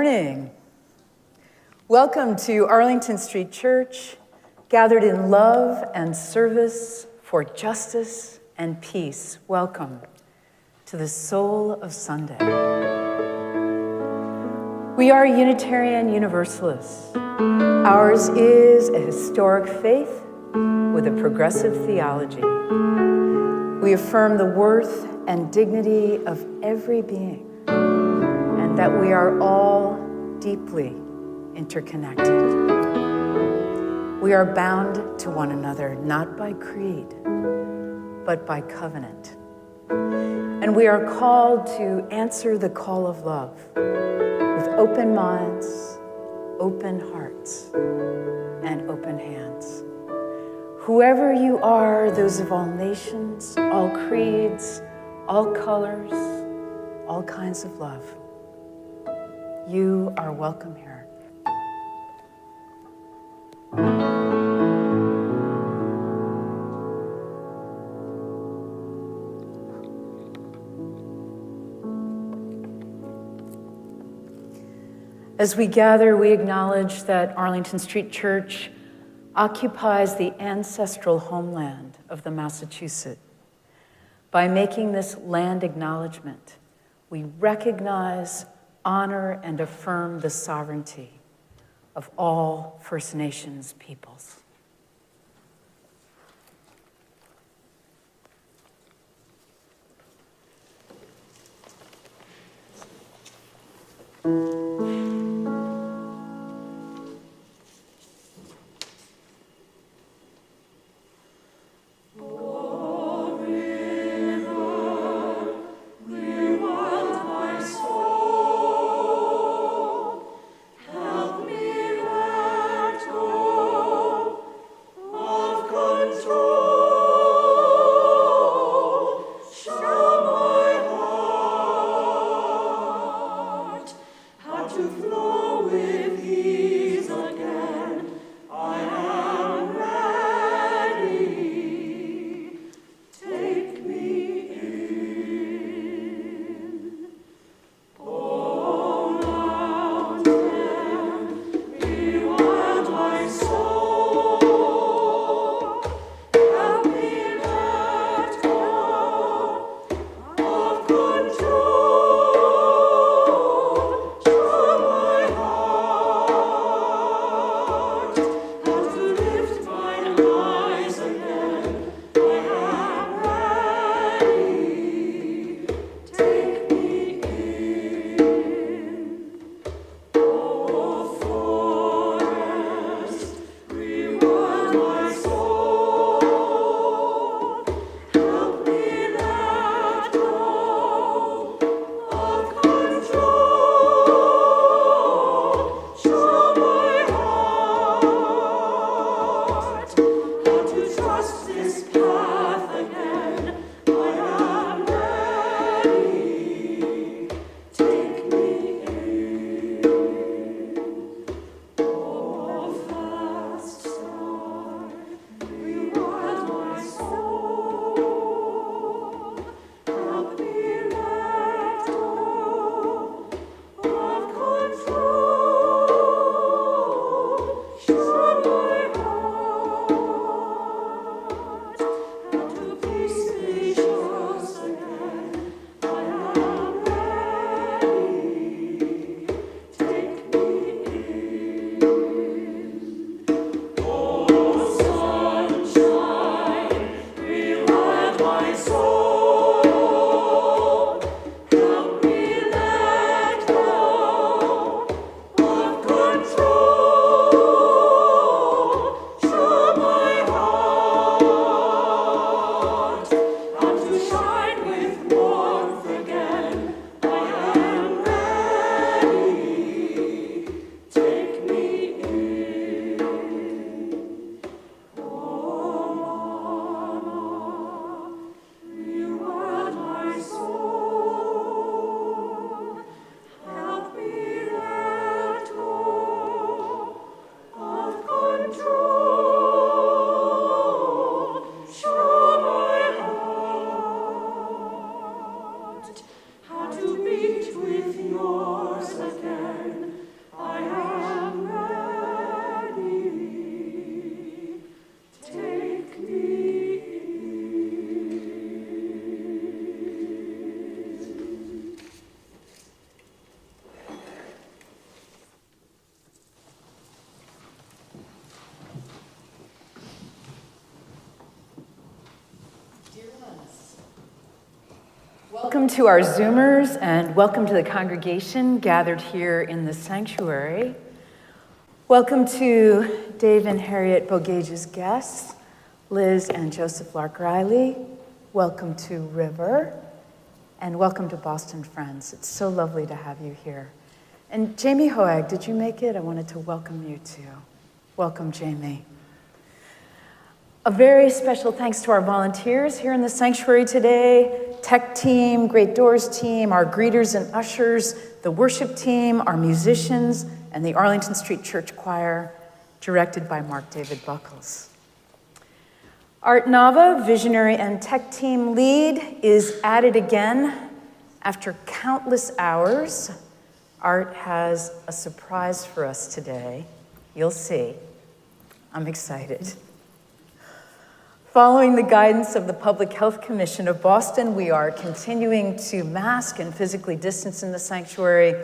morning. Welcome to Arlington Street Church, gathered in love and service for justice and peace. Welcome to the soul of Sunday. We are Unitarian Universalists. Ours is a historic faith with a progressive theology. We affirm the worth and dignity of every being, and that we are all deeply interconnected. We are bound to one another, not by creed, but by covenant. And we are called to answer the call of love with open minds, open hearts, and open hands. Whoever you are, those of all nations, all creeds, all colors, all kinds of love, you are welcome here. As we gather, we acknowledge that Arlington Street Church occupies the ancestral homeland of the Massachusetts. By making this land acknowledgement, we recognize, honor, and affirm the sovereignty of all First Nations peoples. To Welcome to our Zoomers and welcome to the congregation gathered here in the sanctuary. Welcome to Dave and Harriet Bogage's guests, Liz and Joseph Lark Riley. Welcome to River, and welcome to Boston Friends. It's so lovely to have you here. And Jamie Hoag, did you make it? I wanted to welcome you too. Welcome, Jamie. A very special thanks to our volunteers here in the sanctuary today, tech team, Great Doors team, our greeters and ushers, the worship team, our musicians, and the Arlington Street Church Choir, directed by Mark David Buckles. Art Nava, visionary and tech team lead, is at it again. After countless hours, Art has a surprise for us today. You'll see. I'm excited. Following the guidance of the Public Health Commission of Boston, we are continuing to mask and physically distance in the sanctuary.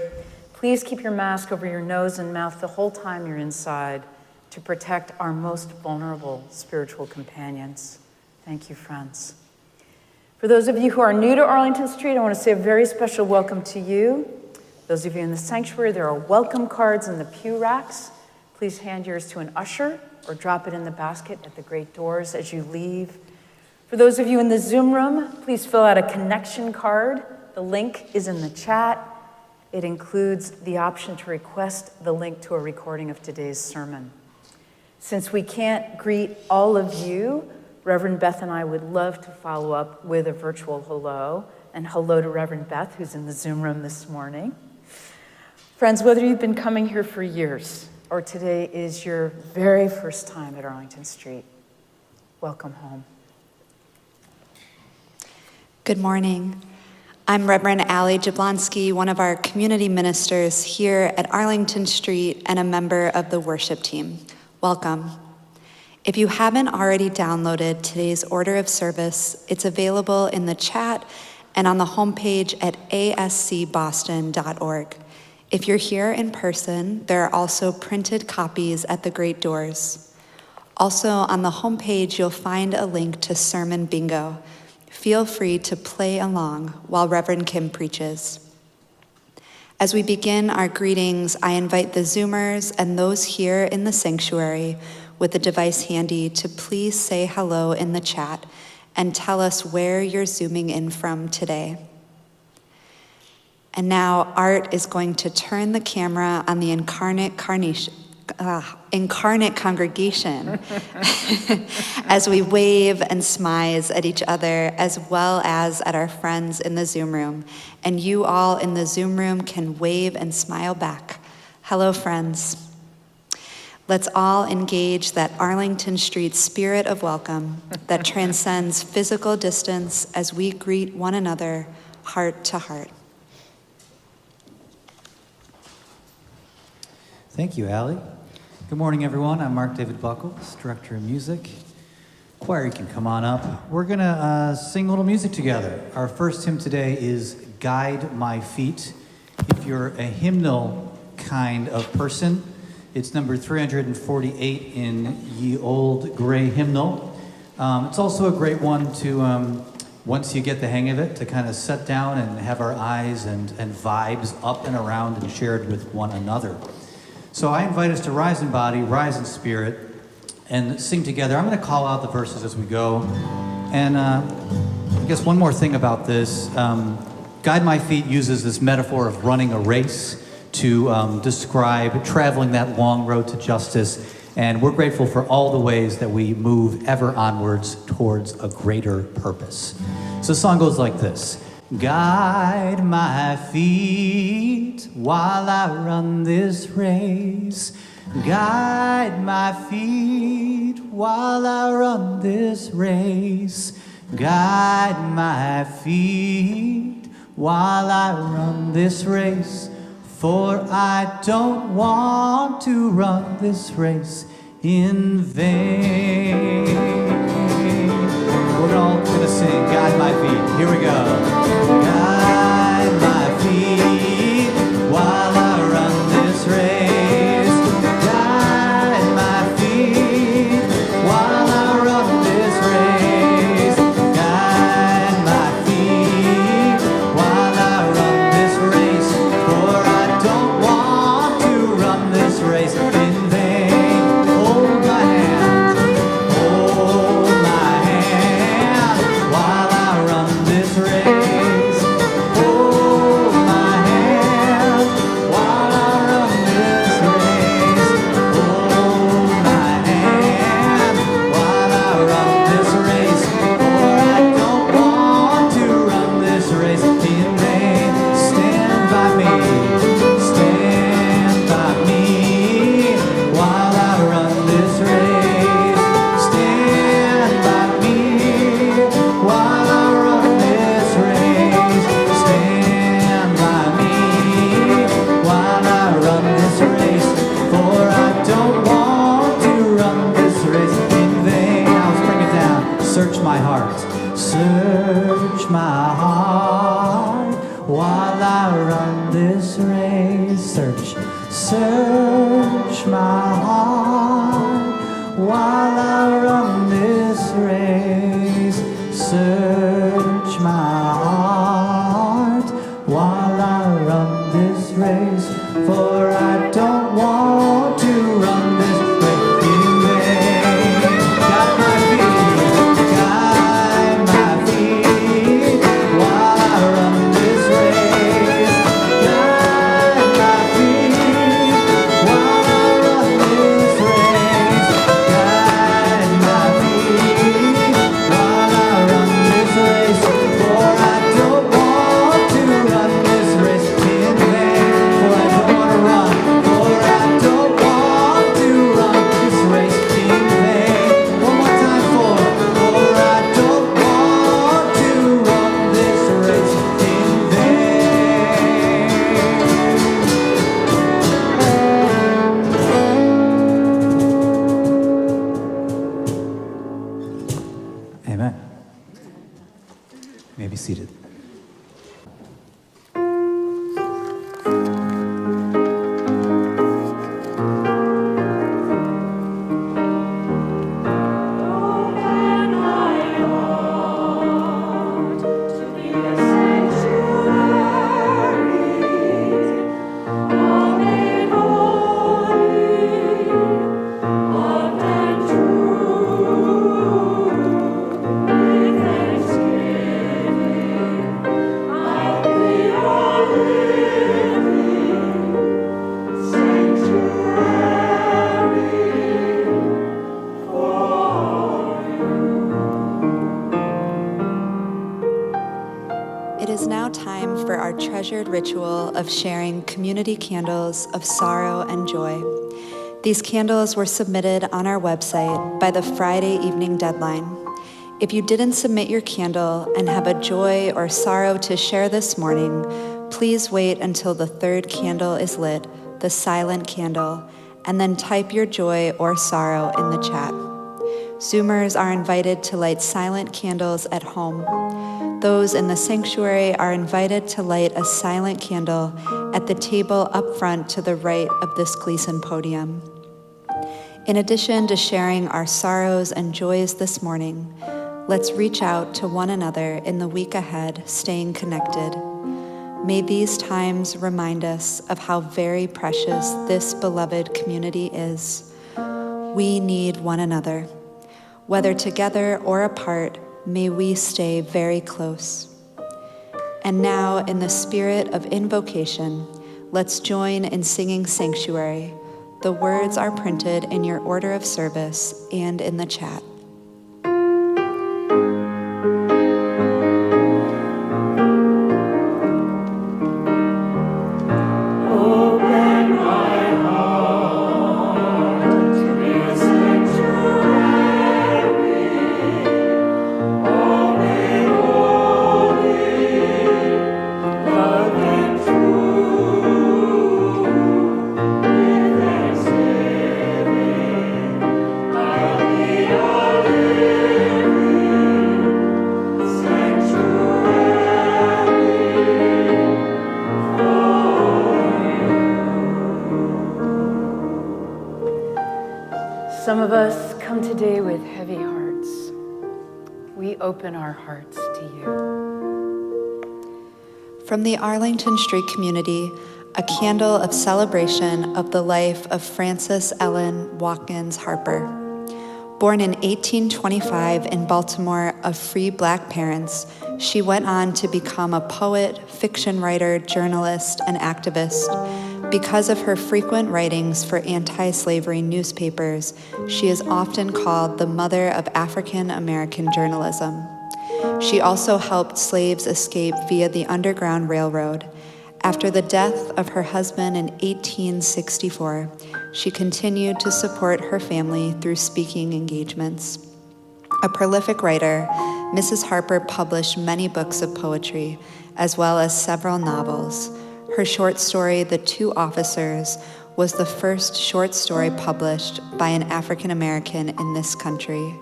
Please keep your mask over your nose and mouth the whole time you're inside to protect our most vulnerable spiritual companions. Thank you, friends. For those of you who are new to Arlington Street, I want to say a very special welcome to you. Those of you in the sanctuary, there are welcome cards in the pew racks. Please hand yours to an usher or drop it in the basket at the Great Doors as you leave. For those of you in the Zoom room, please fill out a connection card. The link is in the chat. It includes the option to request the link to a recording of today's sermon. Since we can't greet all of you, Reverend Beth and I would love to follow up with a virtual hello, and hello to Reverend Beth, who's in the Zoom room this morning. Friends, whether you've been coming here for years or today is your very first time at Arlington Street, welcome home. Good morning. I'm Reverend Allie Jablonski, one of our community ministers here at Arlington Street and a member of the worship team. Welcome. If you haven't already downloaded today's order of service, it's available in the chat and on the homepage at ascboston.org. If you're here in person, there are also printed copies at the Great Doors. Also on the homepage, you'll find a link to Sermon Bingo. Feel free to play along while Reverend Kim preaches. As we begin our greetings, I invite the Zoomers and those here in the sanctuary with a device handy to please say hello in the chat and tell us where you're Zooming in from today. And now Art is going to turn the camera on the incarnate congregation as we wave and smize at each other as well as at our friends in the Zoom room. And you all in the Zoom room can wave and smile back. Hello, friends. Let's all engage that Arlington Street spirit of welcome that transcends physical distance as we greet one another heart to heart. Thank you, Allie. Good morning, everyone. I'm Mark David Buckles, Director of Music. Choir, you can come on up. We're going to sing a little music together. Our first hymn today is Guide My Feet. If you're a hymnal kind of person, it's number 348 in Ye Old Gray Hymnal. It's also a great one to, once you get the hang of it, to kind of sit down and have our eyes and vibes up and around and shared with one another. So I invite us to rise in body, rise in spirit, and sing together. I'm going to call out the verses as we go. And I guess one more thing about this. Guide My Feet uses this metaphor of running a race to describe traveling that long road to justice. And we're grateful for all the ways that we move ever onwards towards a greater purpose. So the song goes like this. Guide my feet while I run this race. Guide my feet while I run this race. Guide my feet while I run this race. For I don't want to run this race in vain. We're all gonna sing, Guide My Feet. Here we go. Guide my feet while I run this race. Guide my feet while I run this race. Guide my feet search my heart. Search my heart while I run this race. Search my heart while I run this race. Search my heart while I run this race. For I don't want to run this race in vain. Guide my feet while I run this race. Guide my feet while I run this race. Guide my feet while I run this race. For I don't want to run this race in vain. For I don't want to run. For I don't want to run this race in vain. One more time for I don't want to run this race in vain. Amen. You may be seated. It is now time for our treasured ritual of sharing community candles of sorrow and joy. These candles were submitted on our website by the Friday evening deadline. If you didn't submit your candle and have a joy or sorrow to share this morning, please wait until the third candle is lit, the silent candle, and then type your joy or sorrow in the chat. Zoomers are invited to light silent candles at home. Those in the sanctuary are invited to light a silent candle at the table up front to the right of this Gleason podium. In addition to sharing our sorrows and joys this morning, let's reach out to one another in the week ahead, staying connected. May these times remind us of how very precious this beloved community is. We need one another. Whether together or apart, may we stay very close. And now, in the spirit of invocation, let's join in singing Sanctuary. The words are printed in your order of service and in the chat. Some of us come today with heavy hearts. We open our hearts to you. From the Arlington Street community, a candle of celebration of the life of Frances Ellen Watkins Harper. Born in 1825 in Baltimore of free Black parents, she went on to become a poet, fiction writer, journalist, and activist. Because of her frequent writings for anti-slavery newspapers, she is often called the mother of African American journalism. She also helped slaves escape via the Underground Railroad. After the death of her husband in 1864, she continued to support her family through speaking engagements. A prolific writer, Mrs. Harper published many books of poetry, as well as several novels. Her short story, The Two Officers, was the first short story published by an African American in this country.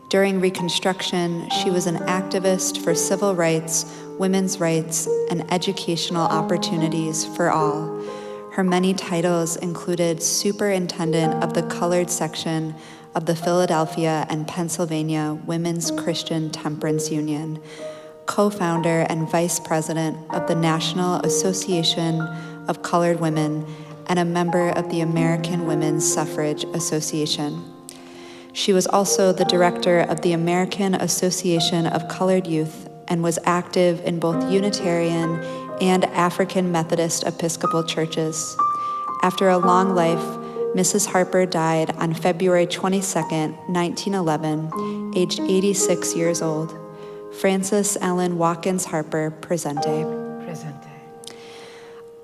During Reconstruction, she was an activist for civil rights, women's rights, and educational opportunities for all. Her many titles included Superintendent of the Colored Section of the Philadelphia and Pennsylvania Women's Christian Temperance Union, co-founder and vice president of the National Association of Colored Women, and a member of the American Women's Suffrage Association. She was also the director of the American Association of Colored Youth and was active in both Unitarian and African Methodist Episcopal churches. After a long life, Mrs. Harper died on February 22, 1911, aged 86 years old. Frances Ellen Watkins Harper, presente. Presente.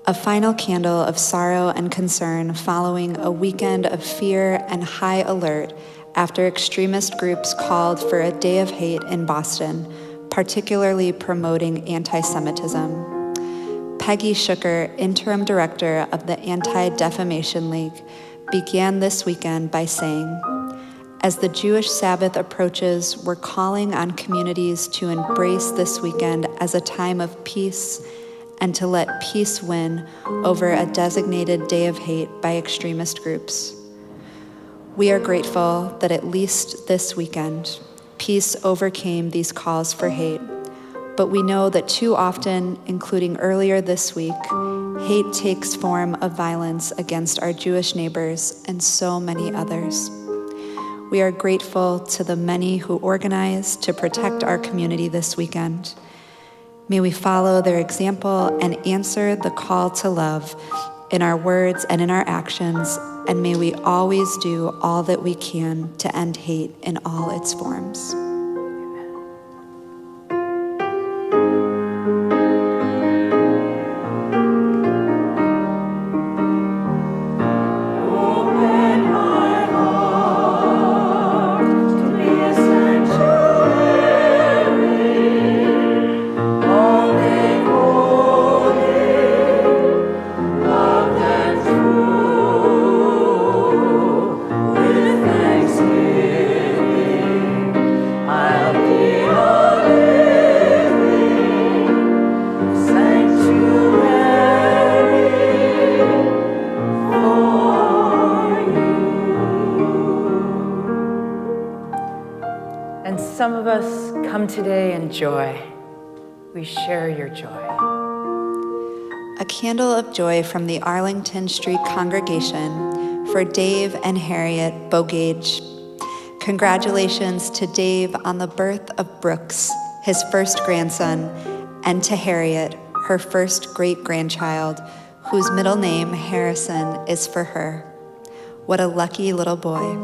A final candle of sorrow and concern following a weekend of fear and high alert after extremist groups called for a day of hate in Boston, particularly promoting anti-Semitism. Peggy Shooker, interim director of the Anti-Defamation League, began this weekend by saying, "As the Jewish Sabbath approaches, we're calling on communities to embrace this weekend as a time of peace and to let peace win over a designated day of hate by extremist groups. We are grateful that at least this weekend, peace overcame these calls for hate, but we know that too often, including earlier this week, hate takes form of violence against our Jewish neighbors and so many others. We are grateful to the many who organized to protect our community this weekend. May we follow their example and answer the call to love in our words and in our actions, and may we always do all that we can to end hate in all its forms." Some of us come today in joy. We share your joy. A candle of joy from the Arlington Street congregation for Dave and Harriet Bogage. Congratulations to Dave on the birth of Brooks, his first grandson, and to Harriet, her first great-grandchild, whose middle name, Harrison, is for her. What a lucky little boy.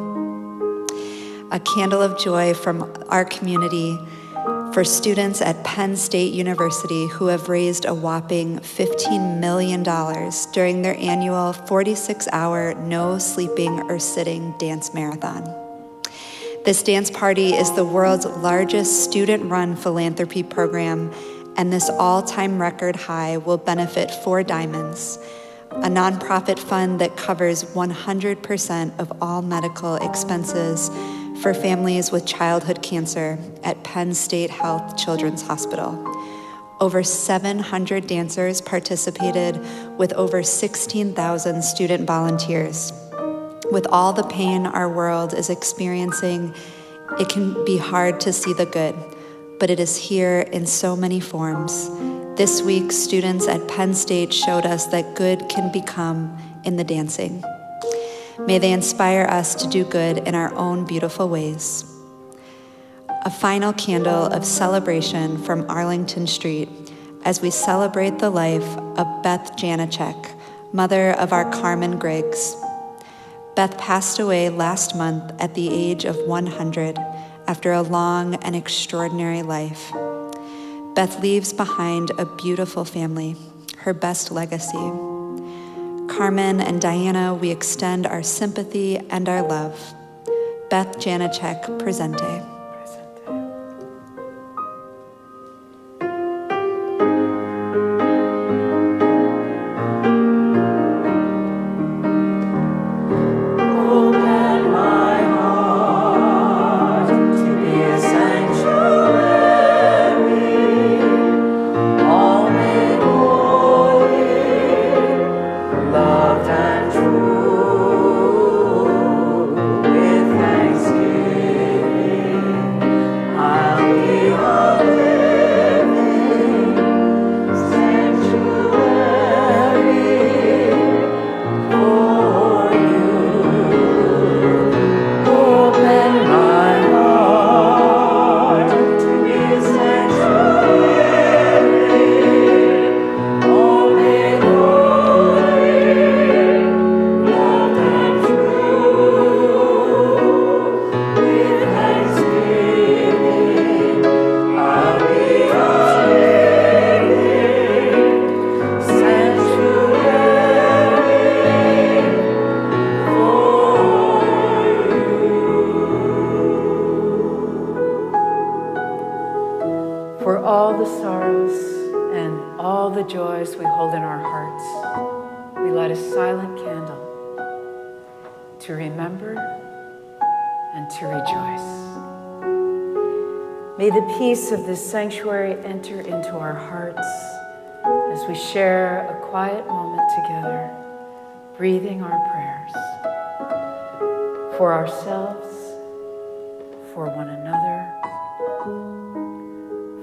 A candle of joy from our community for students at Penn State University who have raised a whopping $15 million during their annual 46-hour no sleeping or sitting dance marathon. This dance party is the world's largest student-run philanthropy program, and this all-time record high will benefit 4 Diamonds, a nonprofit fund that covers 100% of all medical expenses for families with childhood cancer at Penn State Health Children's Hospital. Over 700 dancers participated with over 16,000 student volunteers. With all the pain our world is experiencing, it can be hard to see the good, but it is here in so many forms. This week, students at Penn State showed us that good can become in the dancing. May they inspire us to do good in our own beautiful ways. A final candle of celebration from Arlington Street as we celebrate the life of Beth Janacek, mother of our Carmen Griggs. Beth passed away last month at the age of 100 after a long and extraordinary life. Beth leaves behind a beautiful family, her best legacy. Carmen and Diana, we extend our sympathy and our love. Beth Janacek, presente. Open my heart to be all the sorrows and all the joys we hold in our hearts, we light a silent candle to remember and to rejoice. May the peace of this sanctuary enter into our hearts as we share a quiet moment together, breathing our prayers for ourselves, for one another,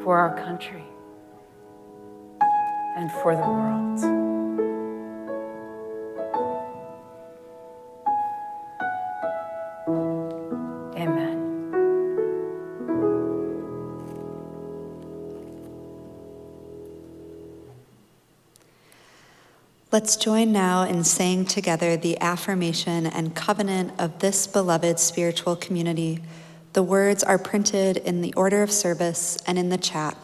for our country, and for the world. Amen. Let's join now in saying together the affirmation and covenant of this beloved spiritual community. The words are printed in the order of service and in the chat.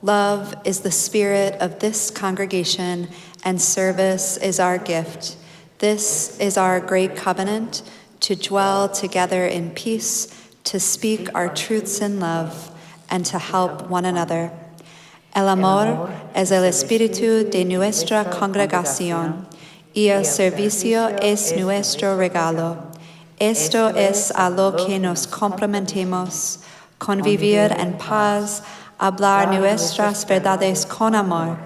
Love is the spirit of this congregation, and service is our gift. This is our great covenant, to dwell together in peace, to speak our truths in love, and to help one another. El amor es el espíritu de nuestra congregación, y el servicio es nuestro regalo. Esto es a lo que nos comprometemos, convivir en paz, hablar nuestras verdades con amor,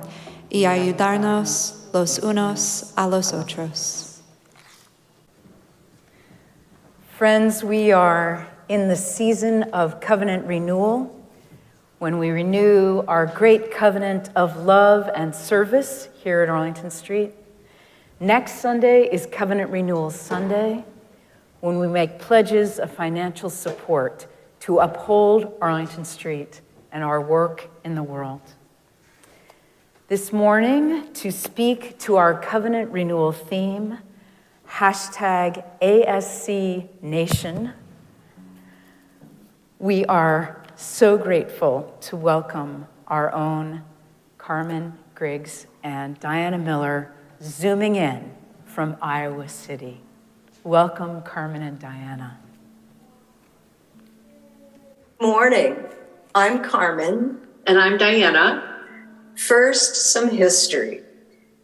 y ayudarnos los unos a los otros. Friends, we are in the season of covenant renewal, when we renew our great covenant of love and service here at Arlington Street. Next Sunday is Covenant Renewal Sunday, when we make pledges of financial support to uphold Arlington Street and our work in the world. This morning, to speak to our covenant renewal theme, #ASCNation, we are so grateful to welcome our own Carmen Griggs and Diana Miller zooming in from Iowa City. Welcome, Carmen and Diana. Morning. I'm Carmen. And I'm Diana. First, some history.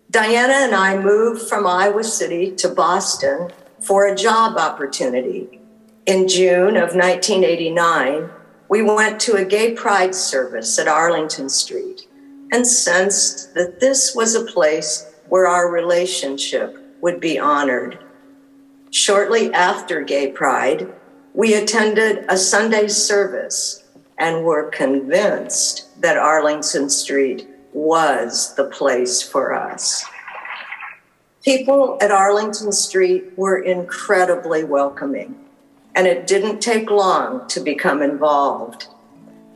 Diana and I moved from Iowa City to Boston for a job opportunity. In June of 1989, we went to a gay pride service at Arlington Street and sensed that this was a place where our relationship would be honored. Shortly after Gay Pride, we attended a Sunday service and were convinced that Arlington Street was the place for us. People at Arlington Street were incredibly welcoming, and it didn't take long to become involved.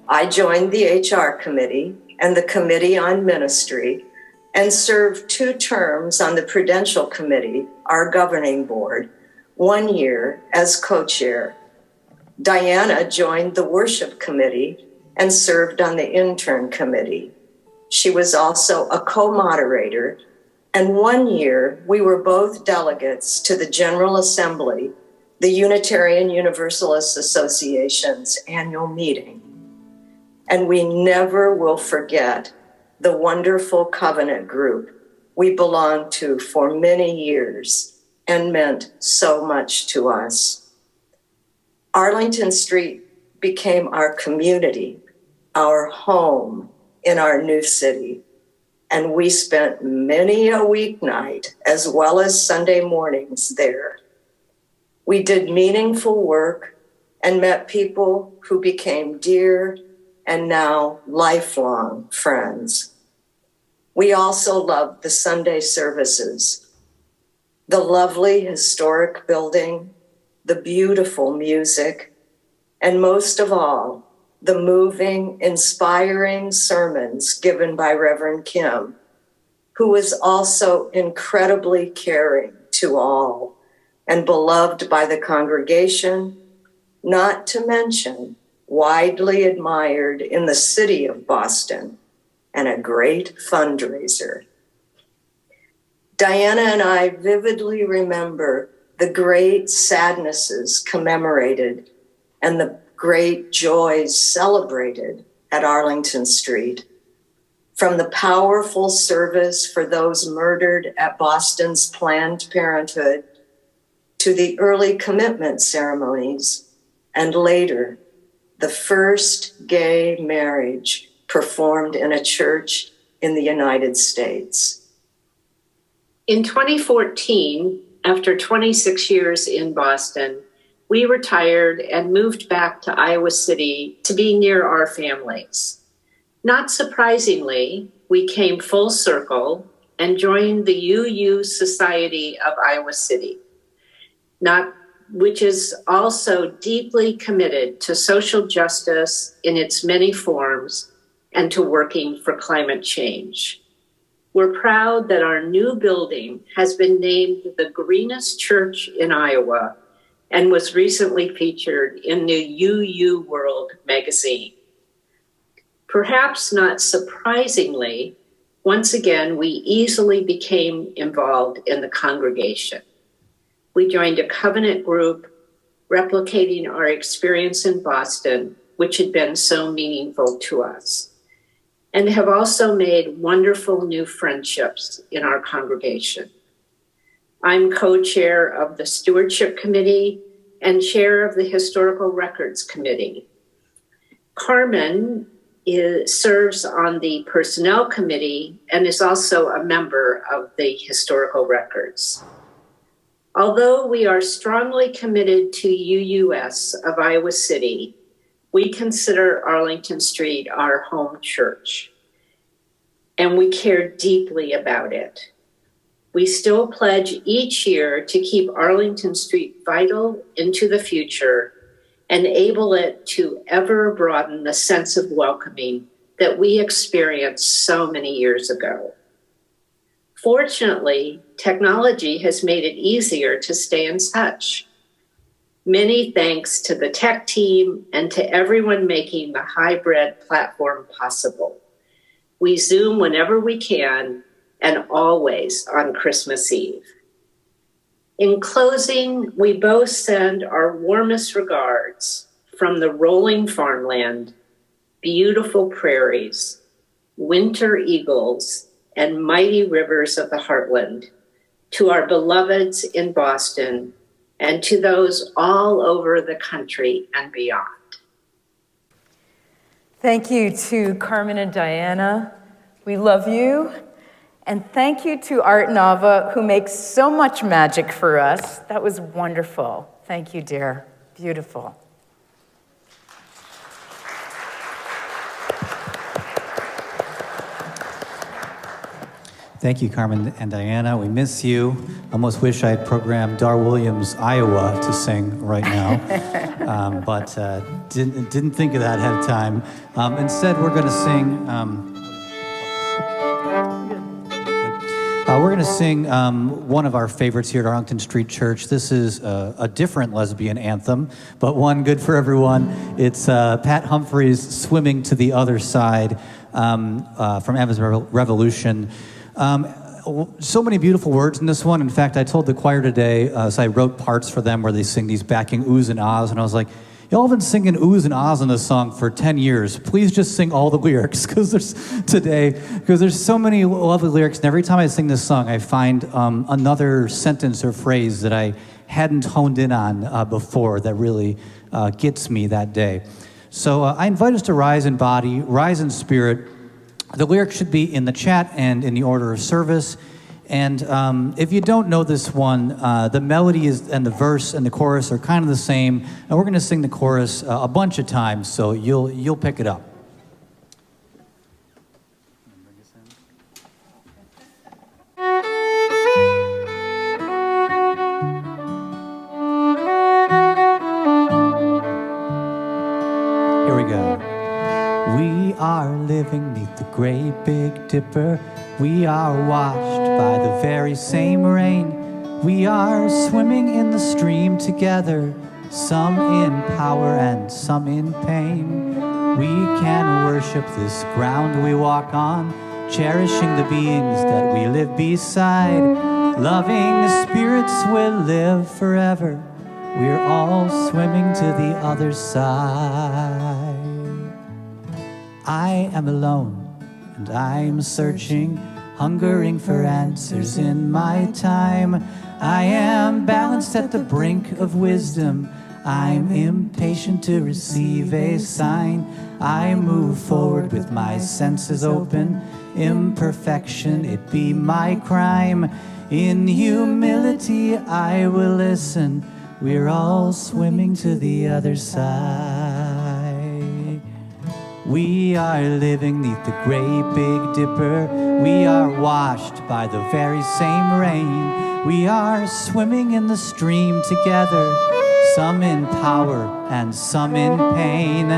I joined the HR committee and the Committee on Ministry and served 2 terms on the Prudential Committee, our governing board, 1 year as co-chair. Diana joined the Worship Committee and served on the Intern Committee. She was also a co-moderator, and 1 year we were both delegates to the General Assembly, the Unitarian Universalist Association's annual meeting. And we never will forget the wonderful covenant group we belonged to for many years and meant so much to us. Arlington Street became our community, our home in our new city. And we spent many a weeknight as well as Sunday mornings there. We did meaningful work and met people who became dear and now lifelong friends. We also loved the Sunday services, the lovely historic building, the beautiful music, and most of all, the moving, inspiring sermons given by Reverend Kim, who was also incredibly caring to all and beloved by the congregation, not to mention widely admired in the city of Boston and a great fundraiser. Diana and I vividly remember the great sadnesses commemorated and the great joys celebrated at Arlington Street. From the powerful service for those murdered at Boston's Planned Parenthood to the early commitment ceremonies, and later, the first gay marriage performed in a church in the United States. In 2014, after 26 years in Boston, we retired and moved back to Iowa City to be near our families. Not surprisingly, we came full circle and joined the UU Society of Iowa City, which is also deeply committed to social justice in its many forms and to working for climate change. We're proud that our new building has been named the greenest church in Iowa and was recently featured in the UU World magazine. Perhaps not surprisingly, once again, we easily became involved in the congregation. We joined a covenant group, replicating our experience in Boston, which had been so meaningful to us, and have also made wonderful new friendships in our congregation. I'm co-chair of the Stewardship Committee and chair of the Historical Records Committee. Carmen serves on the Personnel Committee and is also a member of the Historical Records. Although we are strongly committed to UUS of Iowa City, we consider Arlington Street our home church, and we care deeply about it. We still pledge each year to keep Arlington Street vital into the future, enable it to ever broaden the sense of welcoming that we experienced so many years ago. Fortunately, technology has made it easier to stay in touch. Many thanks to the tech team and to everyone making the hybrid platform possible. We Zoom whenever we can and always on Christmas Eve. In closing, we both send our warmest regards from the rolling farmland, beautiful prairies, winter eagles, and mighty rivers of the heartland to our beloveds in Boston and to those all over the country and beyond. Thank you to Carmen and Diana. We love you. And thank you to Art Nava, who makes so much magic for us. That was wonderful. Thank you, dear. Beautiful. Thank you, Carmen and Diana. We miss you. Almost wish I had programmed Dar Williams, Iowa, to sing right now, but didn't think of that ahead of time. Instead, we're going to sing. We're going to sing one of our favorites here at Arlington Street Church. This is a different lesbian anthem, but one good for everyone. It's Pat Humphreys' "Swimming to the Other Side" from Evans Revolution. So many beautiful words in this one. In fact, I told the choir today, so I wrote parts for them where they sing these backing oohs and ahs, and I was like, y'all have been singing oohs and ahs in this song for 10 years. Please just sing all the lyrics because there's so many lovely lyrics, and every time I sing this song, I find another sentence or phrase that I hadn't honed in on before that really gets me that day. So I invite us to rise in body, rise in spirit. The lyrics should be in the chat and in the order of service. And if you don't know this one, the melody and the verse and the chorus are kind of the same. And we're going to sing the chorus a bunch of times, so you'll pick it up. Here we go. We are living neath the great Big Dipper. We are washed by the very same rain. We are swimming in the stream together, some in power and some in pain. We can worship this ground we walk on, cherishing the beings that we live beside. Loving the spirits will live forever. We're all swimming to the other side. I am alone, and I'm searching, hungering for answers in my time. I am balanced at the brink of wisdom. I'm impatient to receive a sign. I move forward with my senses open. Imperfection, it be my crime. In humility, I will listen. We're all swimming to the other side. We are living neath the great Big Dipper. We are washed by the very same rain. We are swimming in the stream together, some in power and some in pain.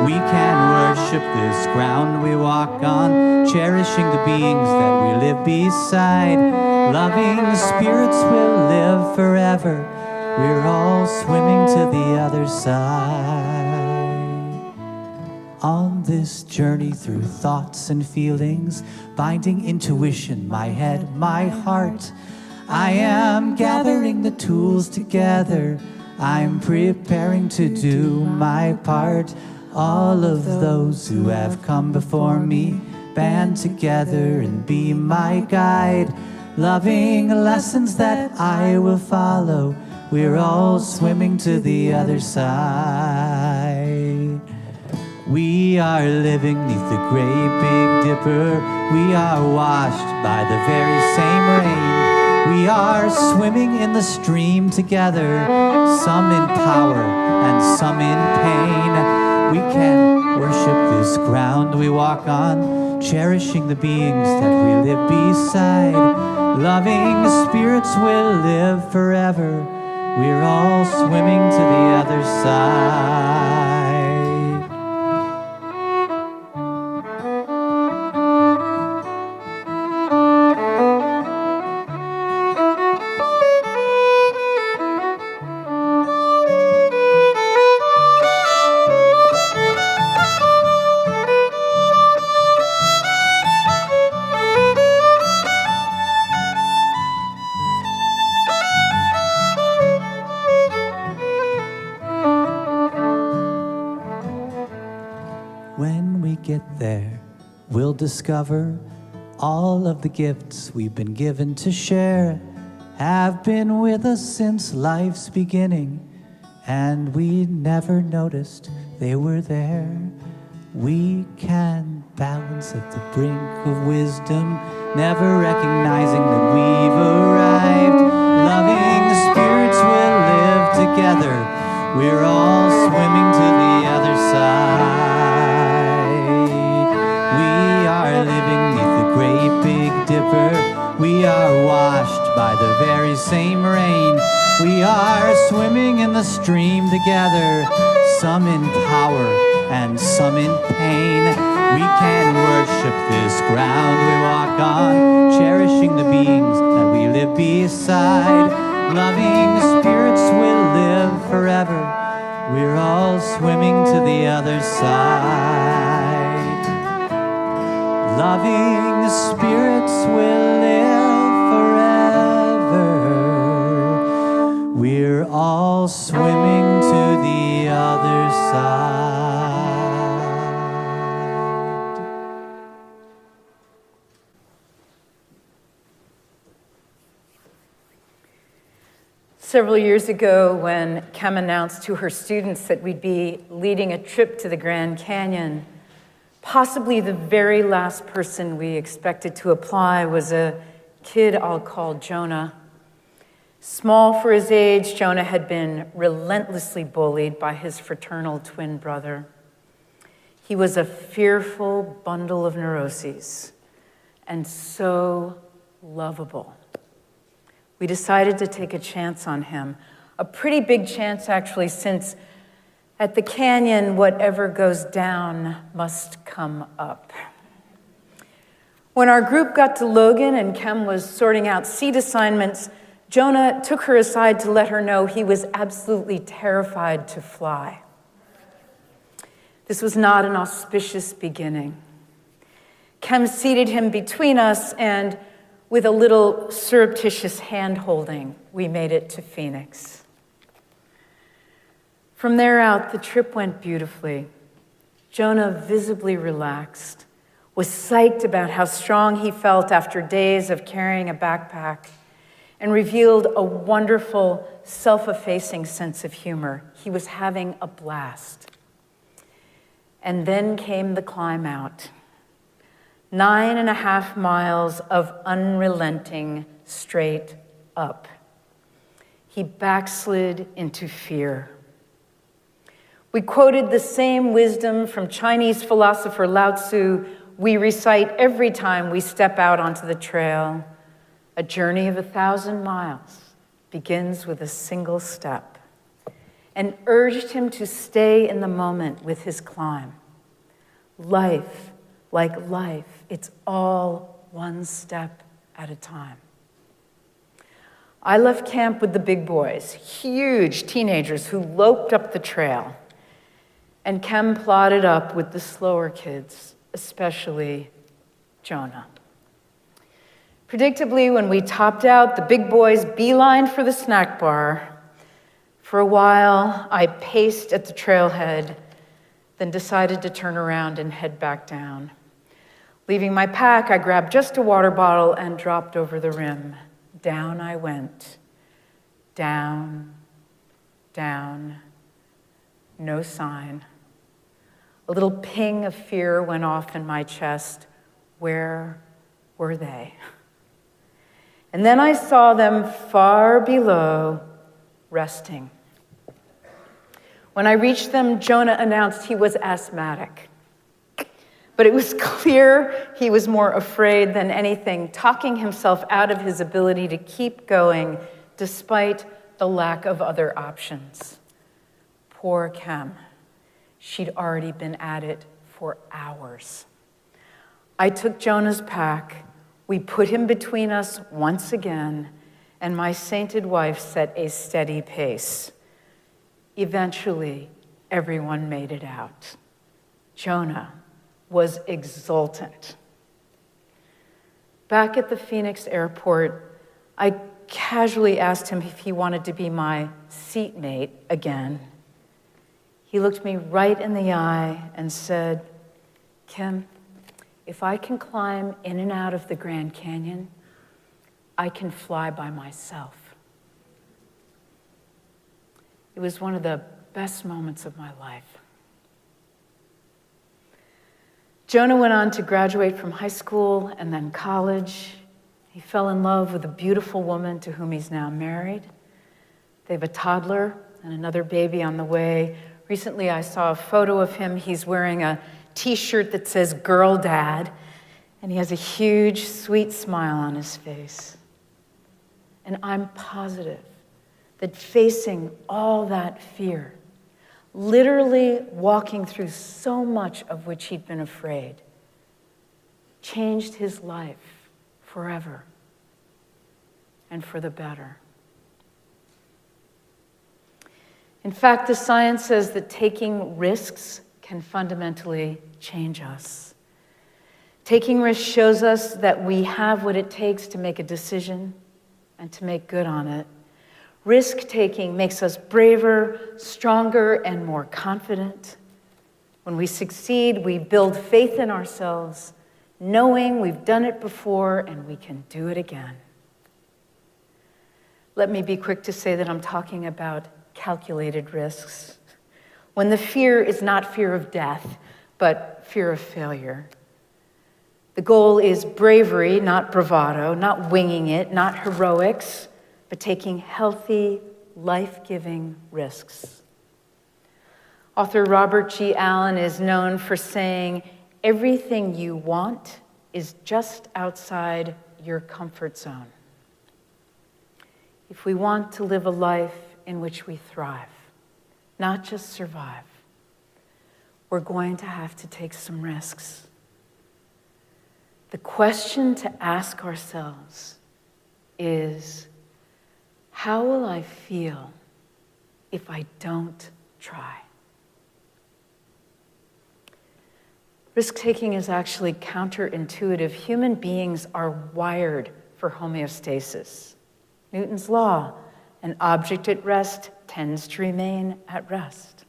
We can worship this ground we walk on, cherishing the beings that we live beside. Loving spirits will live forever. We're all swimming to the other side. On this journey through thoughts and feelings, binding intuition, my head, my heart, I am gathering the tools together. I'm preparing to do my part. All of those who have come before me band together and be my guide. Loving lessons that I will follow. We're all swimming to the other side. We are living neath the great Big Dipper. We are washed by the very same rain. We are swimming in the stream together, some in power and some in pain. We can worship this ground we walk on, cherishing the beings that we live beside. Loving spirits will live forever. We're all swimming to the other side. We'll discover all of the gifts we've been given to share have been with us since life's beginning, and we never noticed they were there. We can balance at the brink of wisdom, never recognizing that we've arrived. Loving spirits will live together. We're all swimming to the other side. We are living neath the great Big Dipper. We are washed by the very same rain. We are swimming in the stream together, some in power and some in pain. We can worship this ground we walk on, cherishing the beings that we live beside. Loving spirits will live forever. We're all swimming to the other side. Loving spirits will live forever. We're all swimming to the other side. Several years ago, when Kem announced to her students that we'd be leading a trip to the Grand Canyon, possibly the very last person we expected to apply was a kid I'll call Jonah. Small for his age, Jonah had been relentlessly bullied by his fraternal twin brother. He was a fearful bundle of neuroses and so lovable. We decided to take a chance on him, a pretty big chance actually, since at the canyon, whatever goes down must come up. When our group got to Logan and Kem was sorting out seat assignments, Jonah took her aside to let her know he was absolutely terrified to fly. This was not an auspicious beginning. Kem seated him between us, and with a little surreptitious hand-holding, we made it to Phoenix. From there out, the trip went beautifully. Jonah visibly relaxed, was psyched about how strong he felt after days of carrying a backpack, and revealed a wonderful, self-effacing sense of humor. He was having a blast. And then came the climb out. 9.5 miles of unrelenting straight up. He backslid into fear. We quoted the same wisdom from Chinese philosopher Lao Tzu we recite every time we step out onto the trail. A journey of 1,000 miles begins with a single step, and urged him to stay in the moment with his climb. Life, like life, it's all one step at a time. I left camp with the big boys, huge teenagers who loped up the trail, and Kem plodded up with the slower kids, especially Jonah. Predictably, when we topped out, the big boys beelined for the snack bar. For a while, I paced at the trailhead, then decided to turn around and head back down. Leaving my pack, I grabbed just a water bottle and dropped over the rim. Down I went. Down, down, no sign. A little ping of fear went off in my chest. Where were they? And then I saw them far below, resting. When I reached them, Jonah announced he was asthmatic. But it was clear he was more afraid than anything, talking himself out of his ability to keep going despite the lack of other options. Poor Kem. She'd already been at it for hours. I took Jonah's pack. We put him between us once again, and my sainted wife set a steady pace. Eventually, everyone made it out. Jonah was exultant. Back at the Phoenix airport, I casually asked him if he wanted to be my seatmate again. He looked me right in the eye and said, "Kim, if I can climb in and out of the Grand Canyon, I can fly by myself." It was one of the best moments of my life. Jonah went on to graduate from high school and then college. He fell in love with a beautiful woman to whom he's now married. They have a toddler and another baby on the way. Recently, I saw a photo of him. He's wearing a t-shirt that says "Girl Dad," and he has a huge, sweet smile on his face. And I'm positive that facing all that fear, literally walking through so much of which he'd been afraid, changed his life forever and for the better. In fact, the science says that taking risks can fundamentally change us. Taking risks shows us that we have what it takes to make a decision and to make good on it. Risk-taking makes us braver, stronger, and more confident. When we succeed, we build faith in ourselves, knowing we've done it before and we can do it again. Let me be quick to say that I'm talking about calculated risks, when the fear is not fear of death, but fear of failure. The goal is bravery, not bravado, not winging it, not heroics, but taking healthy, life-giving risks. Author Robert G. Allen is known for saying, "Everything you want is just outside your comfort zone." If we want to live a life in which we thrive, not just survive, we're going to have to take some risks. The question to ask ourselves is, how will I feel if I don't try? Risk-taking is actually counterintuitive. Human beings are wired for homeostasis. Newton's law, an object at rest tends to remain at rest.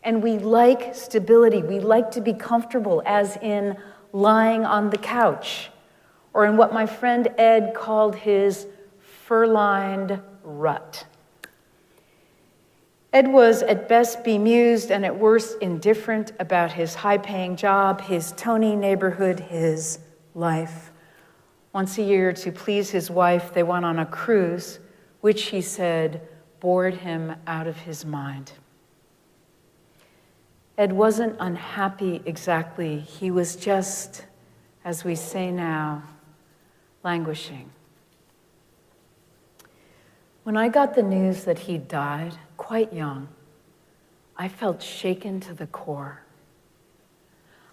And we like stability. We like to be comfortable, as in lying on the couch, or in what my friend Ed called his fur-lined rut. Ed was at best bemused and at worst indifferent about his high-paying job, his Tony neighborhood, his life. Once a year, to please his wife, they went on a cruise, which he said bored him out of his mind. Ed wasn't unhappy exactly. He was just, as we say now, languishing. When I got the news that he died, quite young, I felt shaken to the core.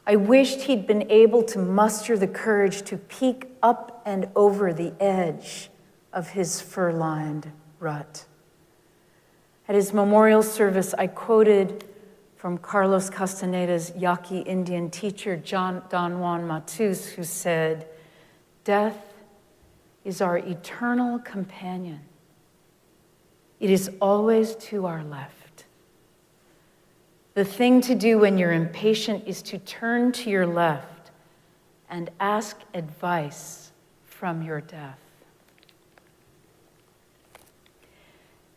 I wished he'd been able to muster the courage to peek up and over the edge of his fur-lined rut. At his memorial service, I quoted from Carlos Castaneda's Yaqui Indian teacher, Don Juan Matus, who said, "Death is our eternal companion. It is always to our left. The thing to do when you're impatient is to turn to your left and ask advice from your death."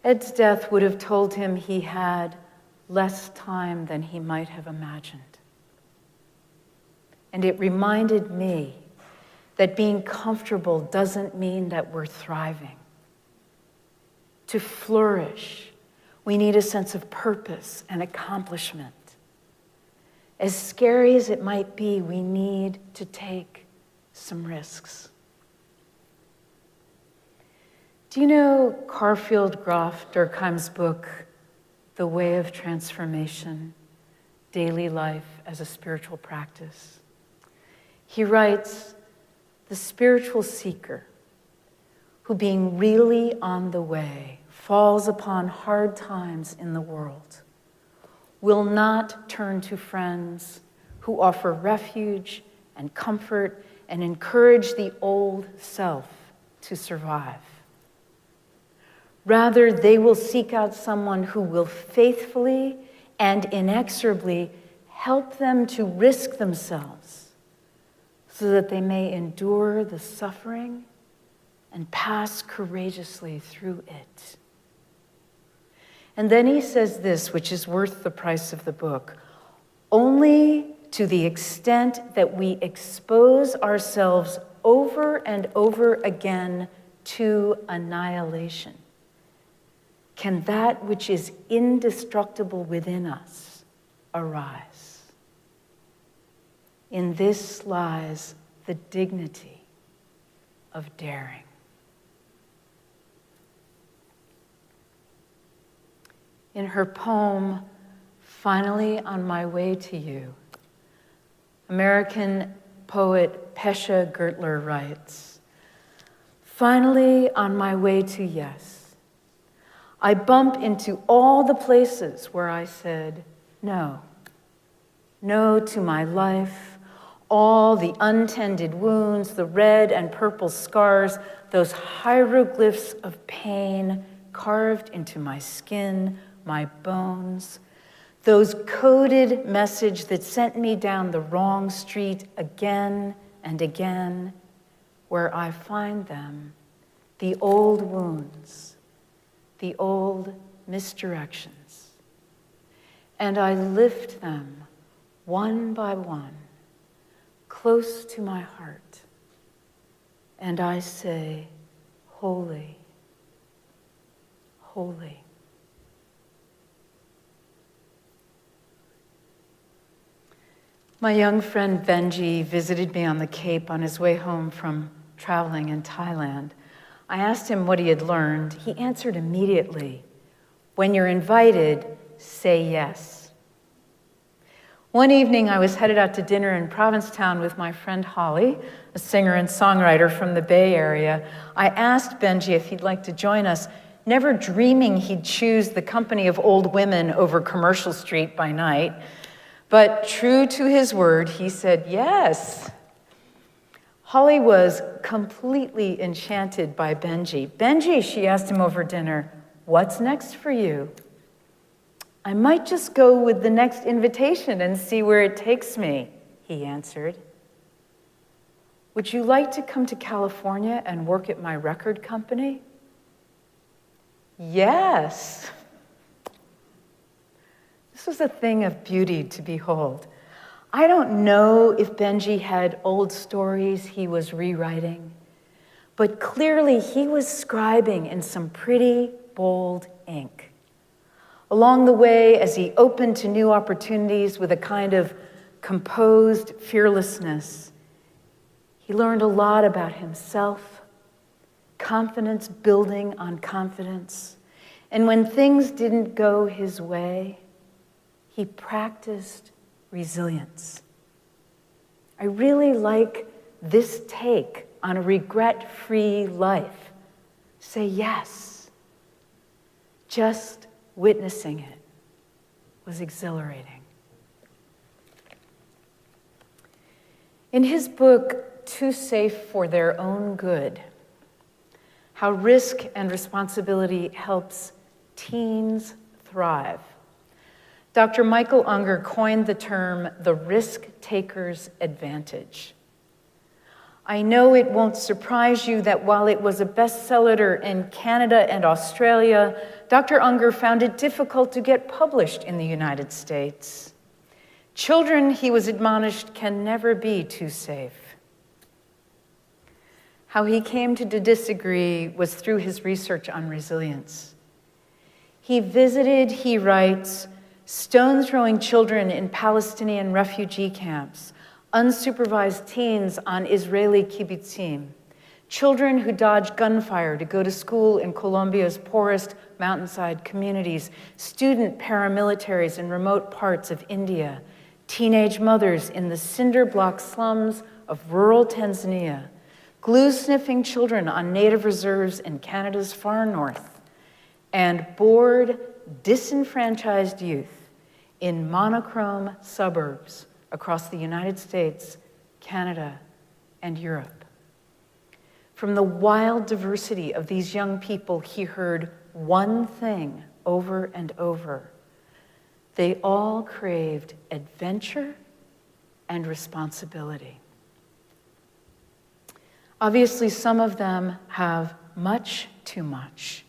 Ed's death would have told him he had less time than he might have imagined. And it reminded me that being comfortable doesn't mean that we're thriving. To flourish, we need a sense of purpose and accomplishment. As scary as it might be, we need to take some risks. Do you know Garfield Graf Durkheim's book, The Way of Transformation, Daily Life as a Spiritual Practice? He writes, "The spiritual seeker, who being really on the way, falls upon hard times in the world, will not turn to friends who offer refuge and comfort and encourage the old self to survive. Rather, they will seek out someone who will faithfully and inexorably help them to risk themselves so that they may endure the suffering and pass courageously through it." And then he says this, which is worth the price of the book: "Only to the extent that we expose ourselves over and over again to annihilation can that which is indestructible within us arise. In this lies the dignity of daring." In her poem, "Finally on My Way to You," American poet Pesha Gertler writes, "Finally on my way to yes, I bump into all the places where I said no. No to my life, all the untended wounds, the red and purple scars, those hieroglyphs of pain carved into my skin, my bones, those coded messages that sent me down the wrong street again and again, where I find them, the old wounds, the old misdirections, and I lift them one by one close to my heart, and I say, holy, holy." My young friend Benji visited me on the Cape on his way home from traveling in Thailand. I asked him what he had learned. He answered immediately, "When you're invited, say yes." One evening, I was headed out to dinner in Provincetown with my friend Holly, a singer and songwriter from the Bay Area. I asked Benji if he'd like to join us, never dreaming he'd choose the company of old women over Commercial Street by night. But true to his word, he said yes. Holly was completely enchanted by Benji. "Benji," she asked him over dinner, "what's next for you?" "I might just go with the next invitation and see where it takes me," he answered. "Would you like to come to California and work at my record company?" "Yes." This was a thing of beauty to behold. I don't know if Benji had old stories he was rewriting, but clearly he was scribing in some pretty bold ink. Along the way, as he opened to new opportunities with a kind of composed fearlessness, he learned a lot about himself, confidence building on confidence, and when things didn't go his way, he practiced resilience. I really like this take on a regret-free life. Say yes. Just witnessing it was exhilarating. In his book, Too Safe for Their Own Good, How Risk and Responsibility Helps Teens Thrive, Dr. Michael Unger coined the term the risk-taker's advantage. I know it won't surprise you that while it was a bestseller in Canada and Australia, Dr. Unger found it difficult to get published in the United States. Children, he was admonished, can never be too safe. How he came to disagree was through his research on resilience. He visited, he writes, stone-throwing children in Palestinian refugee camps, unsupervised teens on Israeli kibbutzim, children who dodged gunfire to go to school in Colombia's poorest mountainside communities, student paramilitaries in remote parts of India, teenage mothers in the cinder block slums of rural Tanzania, glue-sniffing children on native reserves in Canada's far north, and bored, disenfranchised youth in monochrome suburbs across the United States, Canada, and Europe. From the wild diversity of these young people, he heard one thing over and over. They all craved adventure and responsibility. Obviously, some of them have much too much,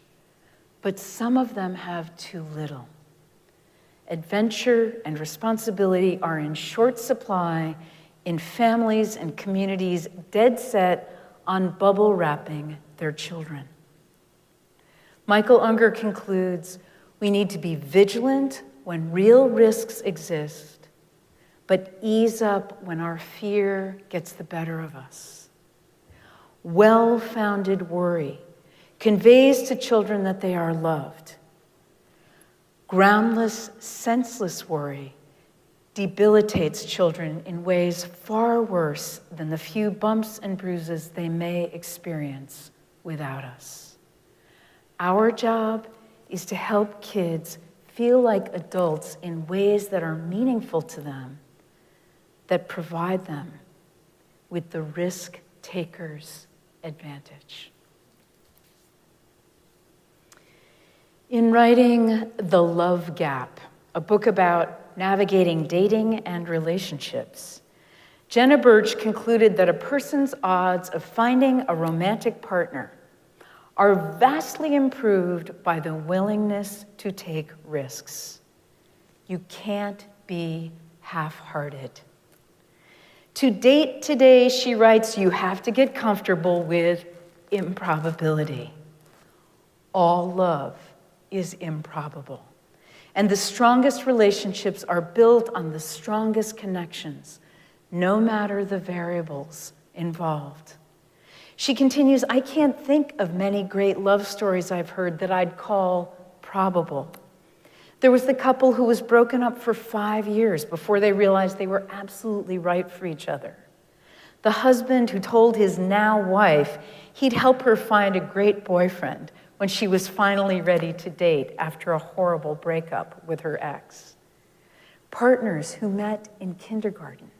but some of them have too little. Adventure and responsibility are in short supply in families and communities dead set on bubble wrapping their children. Michael Unger concludes, we need to be vigilant when real risks exist, but ease up when our fear gets the better of us. Well-founded worry conveys to children that they are loved. Groundless, senseless worry debilitates children in ways far worse than the few bumps and bruises they may experience without us. Our job is to help kids feel like adults in ways that are meaningful to them, that provide them with the risk-taker's advantage. In writing The Love Gap, a book about navigating dating and relationships, Jenna Birch concluded that a person's odds of finding a romantic partner are vastly improved by the willingness to take risks. You can't be half-hearted. To date today, she writes, you have to get comfortable with improbability. All love is improbable. And the strongest relationships are built on the strongest connections, no matter the variables involved. She continues, I can't think of many great love stories I've heard that I'd call probable. There was the couple who was broken up for 5 years before they realized they were absolutely right for each other. The husband who told his now wife he'd help her find a great boyfriend when she was finally ready to date after a horrible breakup with her ex. Partners who met in kindergarten.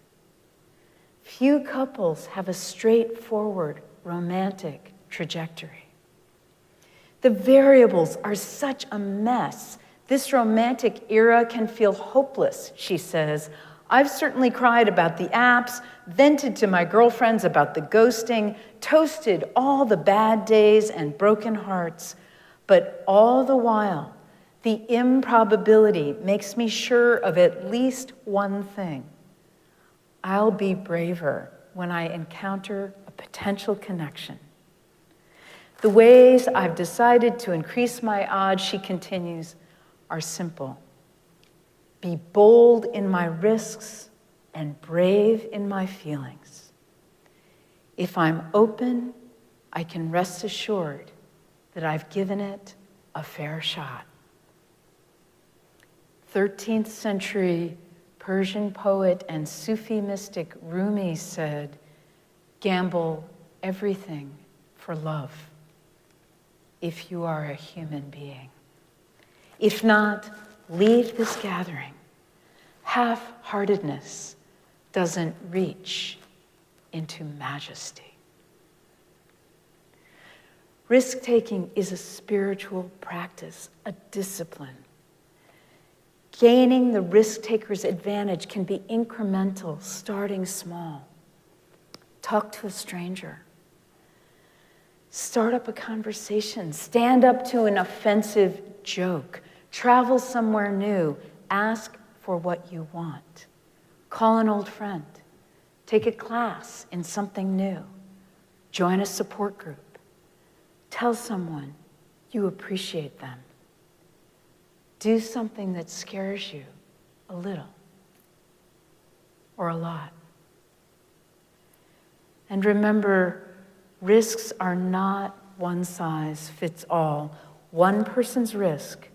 Few couples have a straightforward, romantic trajectory. The variables are such a mess This romantic era can feel hopeless, she says. I've certainly cried about the apps, vented to my girlfriends about the ghosting, toasted all the bad days and broken hearts. But all the while, the improbability makes me sure of at least one thing. I'll be braver when I encounter a potential connection. The ways I've decided to increase my odds, she continues, are simple. Be bold in my risks and brave in my feelings. If I'm open, I can rest assured that I've given it a fair shot. 13th century Persian poet and Sufi mystic Rumi said, gamble everything for love if you are a human being. If not, leave this gathering. Half-heartedness doesn't reach into majesty. Risk-taking is a spiritual practice, a discipline. Gaining the risk-taker's advantage can be incremental, starting small. Talk to a stranger. Start up a conversation. Stand up to an offensive joke. Travel somewhere new. Ask for what you want. Call an old friend. Take a class in something new. Join a support group. Tell someone you appreciate them. Do something that scares you a little or a lot. And remember, risks are not one size fits all. One person's risk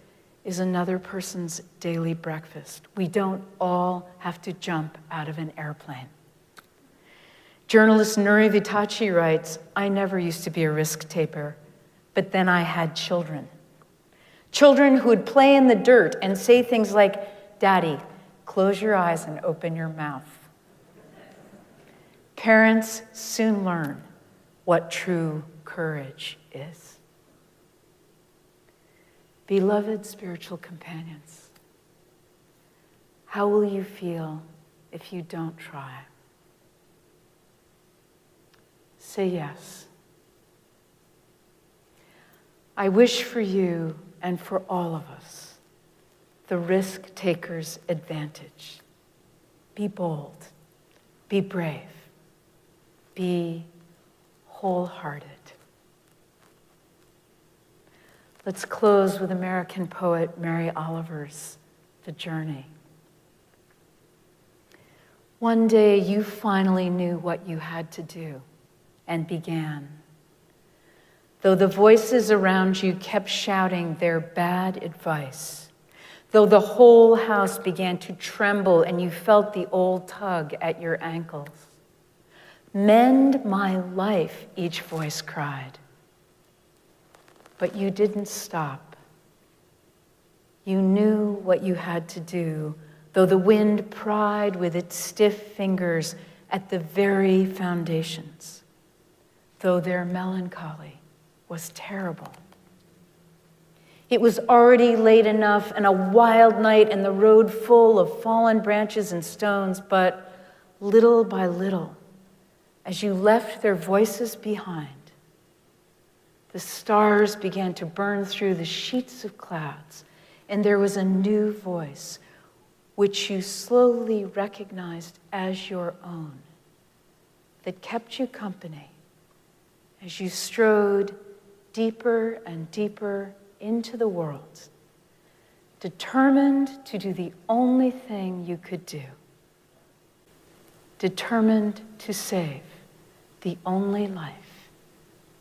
is another person's daily breakfast. We don't all have to jump out of an airplane. Journalist Nuri Vitachi writes, I never used to be a risk taker, but then I had children. Children who would play in the dirt and say things like, Daddy, close your eyes and open your mouth. Parents soon learn what true courage is. Beloved spiritual companions, how will you feel if you don't try? Say yes. I wish for you and for all of us the risk taker's advantage. Be bold, be brave, be wholehearted. Let's close with American poet Mary Oliver's The Journey. One day you finally knew what you had to do and began. Though the voices around you kept shouting their bad advice, though the whole house began to tremble and you felt the old tug at your ankles. Mend my life, each voice cried. But you didn't stop. You knew what you had to do, though the wind pried with its stiff fingers at the very foundations, though their melancholy was terrible. It was already late enough and a wild night and the road full of fallen branches and stones, but little by little, as you left their voices behind, the stars began to burn through the sheets of clouds, and there was a new voice which you slowly recognized as your own, that kept you company as you strode deeper and deeper into the world, determined to do the only thing you could do, determined to save the only life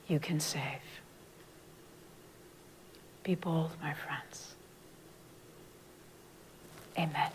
you can save. Be bold, my friends. Amen.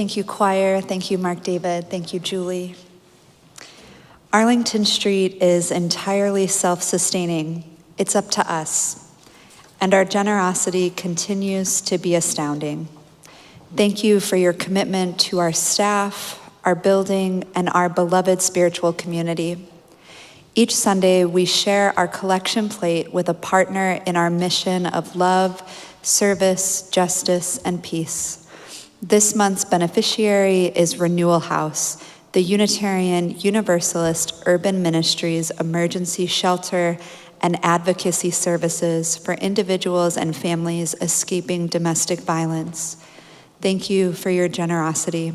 Thank you, choir. Thank you, Mark David. Thank you, Julie. Arlington Street is entirely self-sustaining. It's up to us. And our generosity continues to be astounding. Thank you for your commitment to our staff, our building, and our beloved spiritual community. Each Sunday, we share our collection plate with a partner in our mission of love, service, justice, and peace. This month's beneficiary is Renewal House, the Unitarian Universalist Urban Ministries emergency shelter and advocacy services for individuals and families escaping domestic violence. Thank you for your generosity.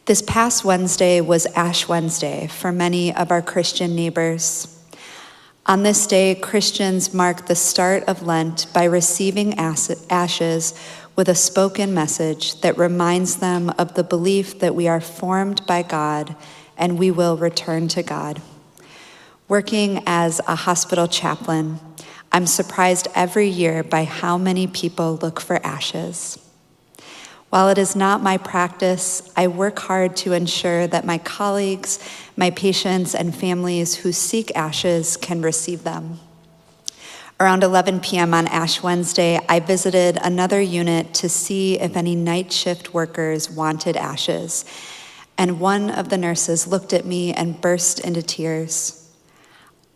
This past Wednesday was Ash Wednesday for many of our Christian neighbors. On this day, Christians mark the start of Lent by receiving ashes with a spoken message that reminds them of the belief that we are formed by God and we will return to God. Working as a hospital chaplain, I'm surprised every year by how many people look for ashes. While it is not my practice, I work hard to ensure that my colleagues, my patients, and families who seek ashes can receive them. Around 11 p.m. on Ash Wednesday, I visited another unit to see if any night shift workers wanted ashes, and one of the nurses looked at me and burst into tears.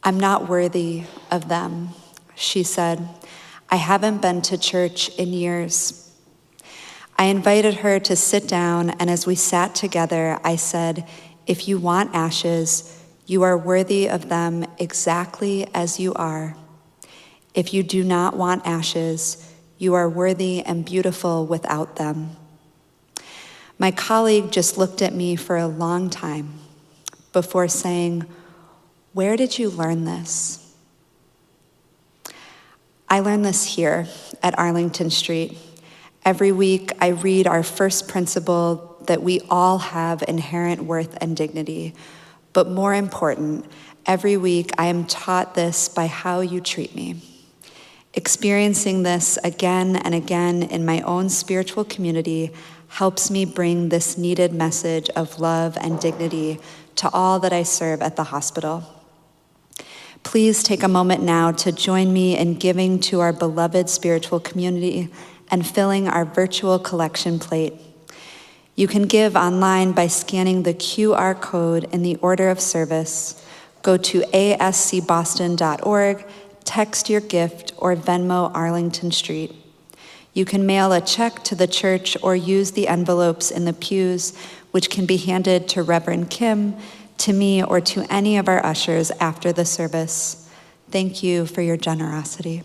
"I'm not worthy of them," she said. "I haven't been to church in years." I invited her to sit down, and as we sat together, I said, "If you want ashes, you are worthy of them exactly as you are. If you do not want ashes, you are worthy and beautiful without them." My colleague just looked at me for a long time before saying, "Where did you learn this?" I learned this here at Arlington Street. Every week, I read our first principle that we all have inherent worth and dignity. But more important, every week I am taught this by how you treat me. Experiencing this again and again in my own spiritual community helps me bring this needed message of love and dignity to all that I serve at the hospital. Please take a moment now to join me in giving to our beloved spiritual community and filling our virtual collection plate. You can give online by scanning the QR code in the order of service. Go to ascboston.org, text your gift, or Venmo Arlington Street. You can mail a check to the church or use the envelopes in the pews, which can be handed to Reverend Kim, to me, or to any of our ushers after the service. Thank you for your generosity.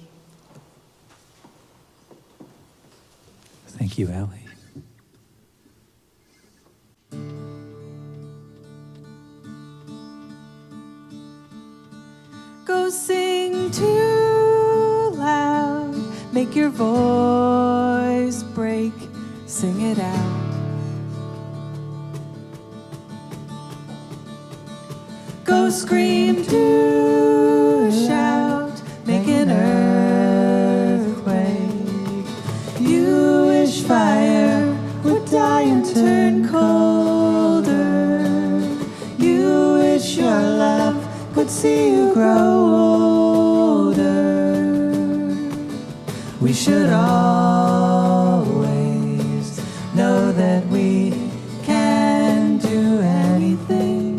Thank you, Allie. Go sing too loud, make your voice break, sing it out. Go scream to shout, make an earthquake. You wish fire would die and turn colder. You wish your love could see you grow older. We should always know that we can do anything.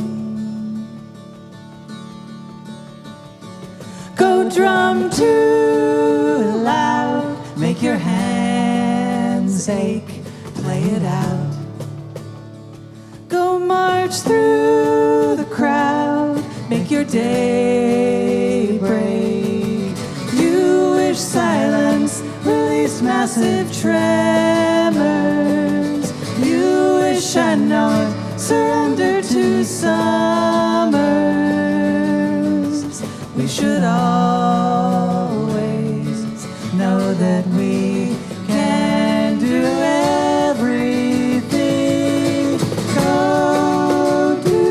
Go drum too loud, make your hands ache, play it out. Go march through the crowd, make your day break. You wish silence released massive tremors. You wish unknown surrender to summers. We should always know that we can do everything. Go do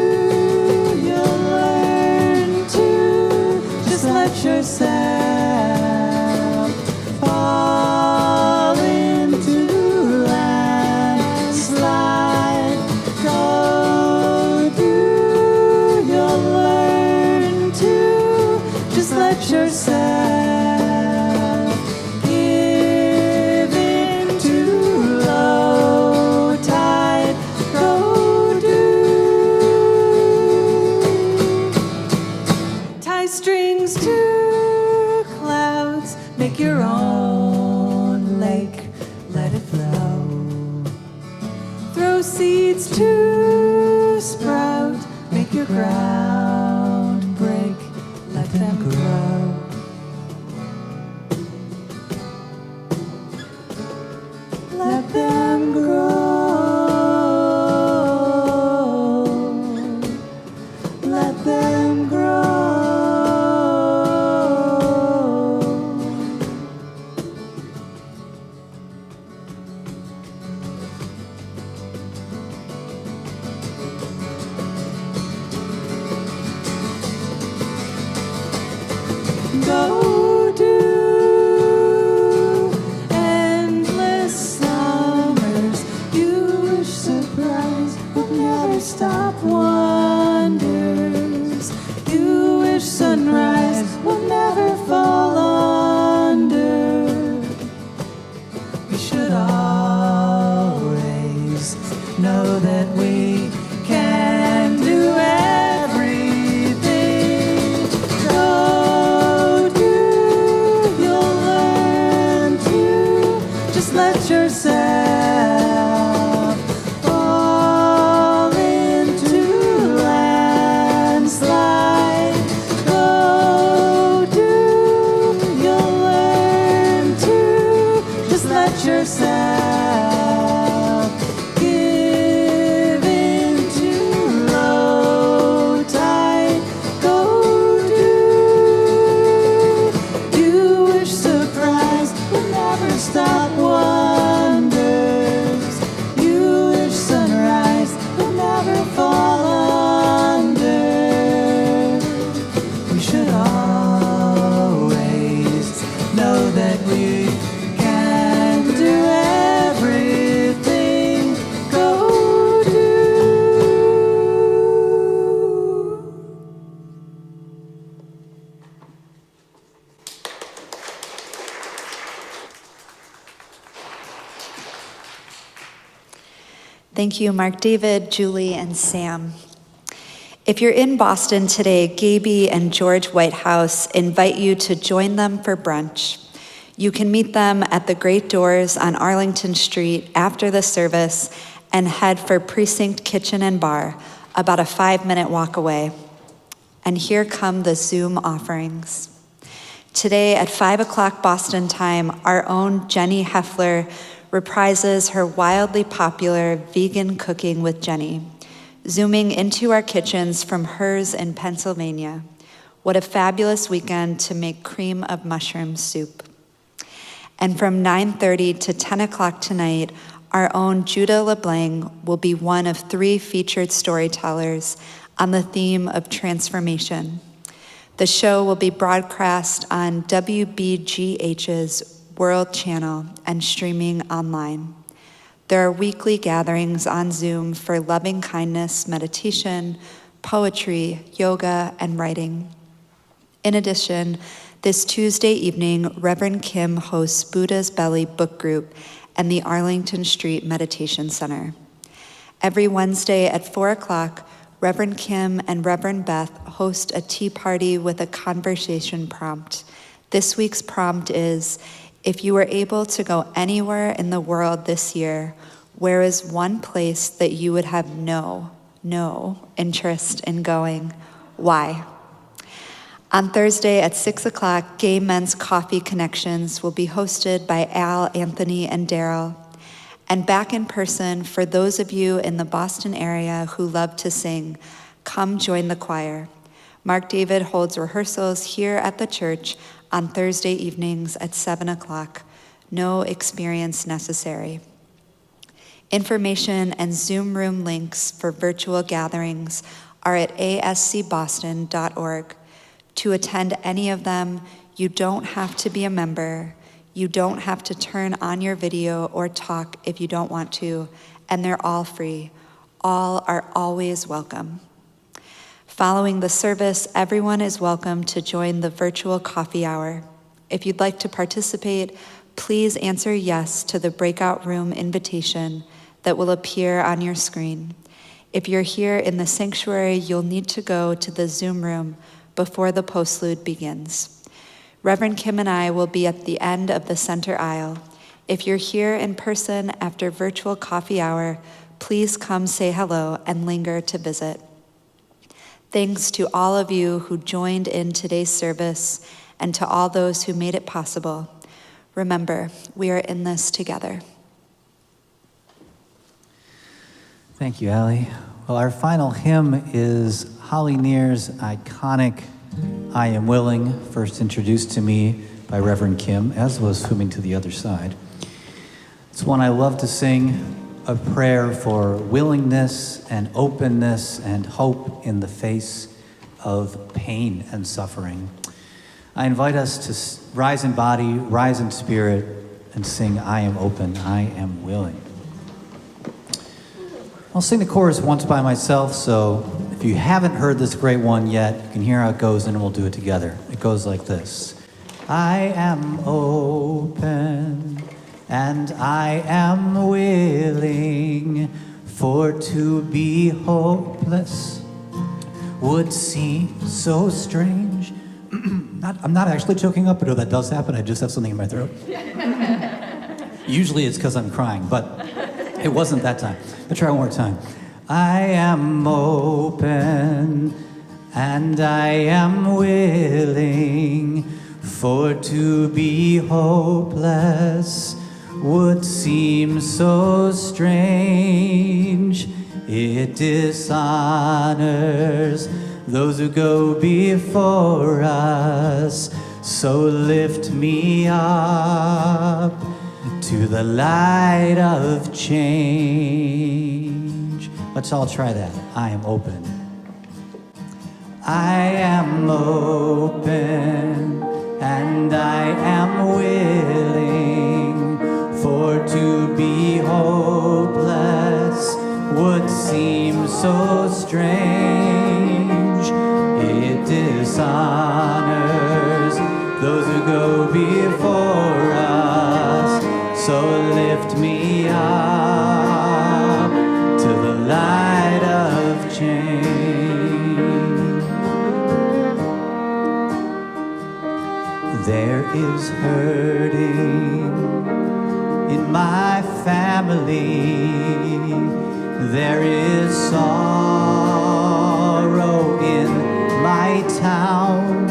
your learn to just let yourself fall into let yourself give into low tide. Go do. Tie strings to clouds, make your own lake, let it flow. Throw seeds to sprout, make your ground break, let them grow. Let them grow. Let them grow. Go do endless summers. You wish surprise would never stop wonders. You wish sunrise will never fall under. We should always know that we can do everything. Go do, you'll learn to just let yourself fall into landslide. Go do, you'll learn to just let yourself give into low tide. Go do. You wish surprise will never stop wonders. You wish sunrise will never fall under. We should always know that we can do everything. Go do. Thank you, Mark David, Julie, and Sam. If you're in Boston today, Gaby and George Whitehouse invite you to join them for brunch. You can meet them at the Great Doors on Arlington Street after the service and head for Precinct Kitchen and Bar, about a 5-minute walk away. And here come the Zoom offerings. Today at 5 o'clock Boston time, our own Jenny Heffler reprises her wildly popular Vegan Cooking with Jenny, zooming into our kitchens from hers in Pennsylvania. What a fabulous weekend to make cream of mushroom soup. And from 9:30 to 10 o'clock tonight, our own Judah LeBlanc will be one of 3 featured storytellers on the theme of transformation. The show will be broadcast on WBGH's World Channel and streaming online. There are weekly gatherings on Zoom for loving kindness, meditation, poetry, yoga, and writing. In addition, this Tuesday evening, Reverend Kim hosts Buddha's Belly Book Group and the Arlington Street Meditation Center. Every Wednesday at 4 o'clock, Reverend Kim and Reverend Beth host a tea party with a conversation prompt. This week's prompt is, if you were able to go anywhere in the world this year, where is one place that you would have no interest in going? Why? On Thursday at 6 o'clock, Gay Men's Coffee Connections will be hosted by Al, Anthony, and Daryl. And back in person, for those of you in the Boston area who love to sing, come join the choir. Mark David holds rehearsals here at the church on Thursday evenings at 7 o'clock. No experience necessary. Information and Zoom room links for virtual gatherings are at ascboston.org. To attend any of them, you don't have to be a member. You don't have to turn on your video or talk if you don't want to, and they're all free. All are always welcome. Following the service, everyone is welcome to join the virtual coffee hour. If you'd like to participate, please answer yes to the breakout room invitation that will appear on your screen. If you're here in the sanctuary, you'll need to go to the Zoom room before the postlude begins. Reverend Kim and I will be at the end of the center aisle. If you're here in person after virtual coffee hour, please come say hello and linger to visit. Thanks to all of you who joined in today's service and to all those who made it possible. Remember, we are in this together. Thank you, Allie. Well, our final hymn is Holly Near's iconic I Am Willing, first introduced to me by Reverend Kim, as was Swimming to the Other Side. It's one I love to sing, a prayer for willingness and openness and hope in the face of pain and suffering. I invite us to rise in body, rise in spirit, and sing I am open, I am willing. I'll sing the chorus once by myself, so if you haven't heard this great one yet, you can hear how it goes and we'll do it together. It goes like this. I am open and I am willing, for to be hopeless would seem so strange. I'm not actually choking up, but that does happen. I just have something in my throat. Usually it's because I'm crying, but it wasn't that time. Let's try one more time. I am open and I am willing, for to be hopeless would seem so strange. It dishonors those who go before us, so lift me up to the light of change. Let's all try that. I am open. I am open and I am willing, for to be hopeless would seem so strange. It dishonors those who go before us, so lift me up to the light of change. There is hurting in my family, there is sorrow in my town,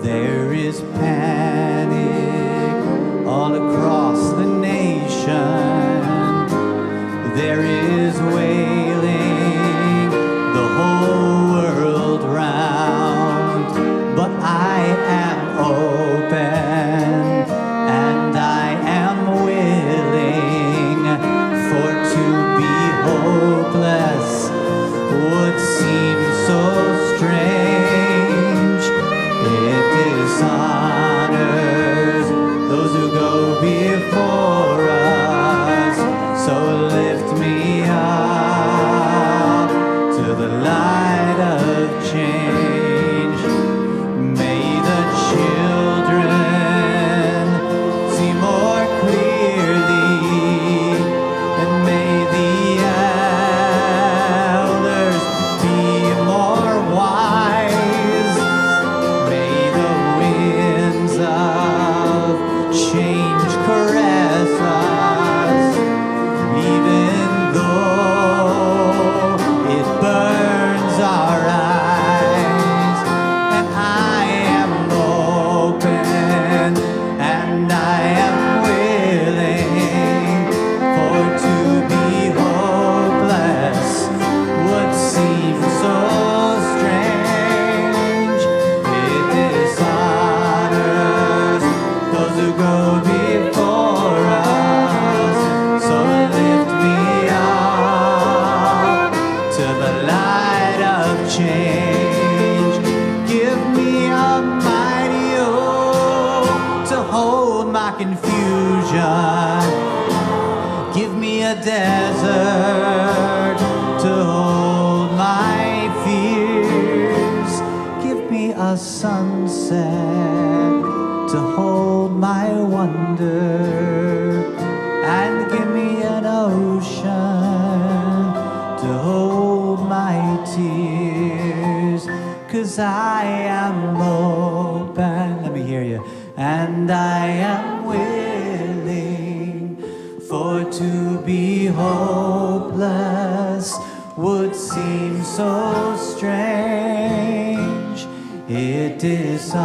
there is panic all across the nation, there is wailing the whole world round, but I am open and I am willing, for to be hopeless would seem so strange. It dishonors those who go before us, so lift me up to the light of change. May the children see more clearly, and may the elders be more wise. May the winds of change caress us, even though it burns our eyes. And I am open and I am willing, for to be hopeless would seem so strange. It dishonors those who go before us, so lift me up to the light of change. Give me a mighty oak to hold my confusion. Give me a desert to hold my fear. a sunset to hold my wonder, and give me an ocean to hold my tears. 'Cause I am open, let me hear you, and I am willing, for to be hopeless would seem so strange. It dishonors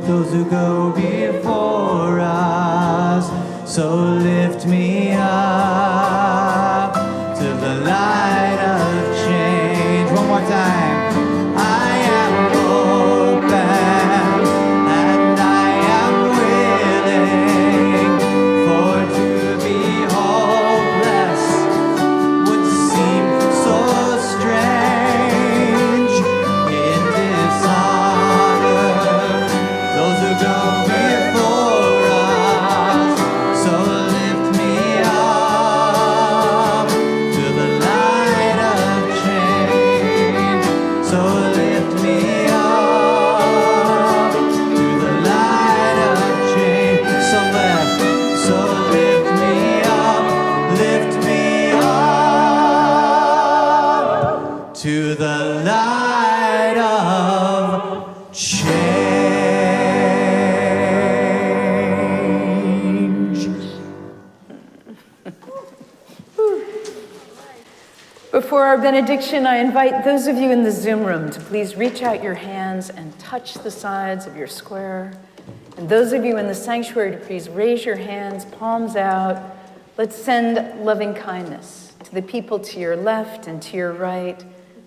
those who go before us. So lift me up to the light of change. One more time. I am open and I am willing, for to be hopeless would seem so strange. It dishonors those who go before us. So lift me up to the light of change. So lift me up to the light of change. So lift me up to the light of change. Before our benediction, I invite those of you in the Zoom room to please reach out your hands and touch the sides of your square. And those of you in the sanctuary to please raise your hands, palms out. Let's send loving kindness to the people to your left and to your right.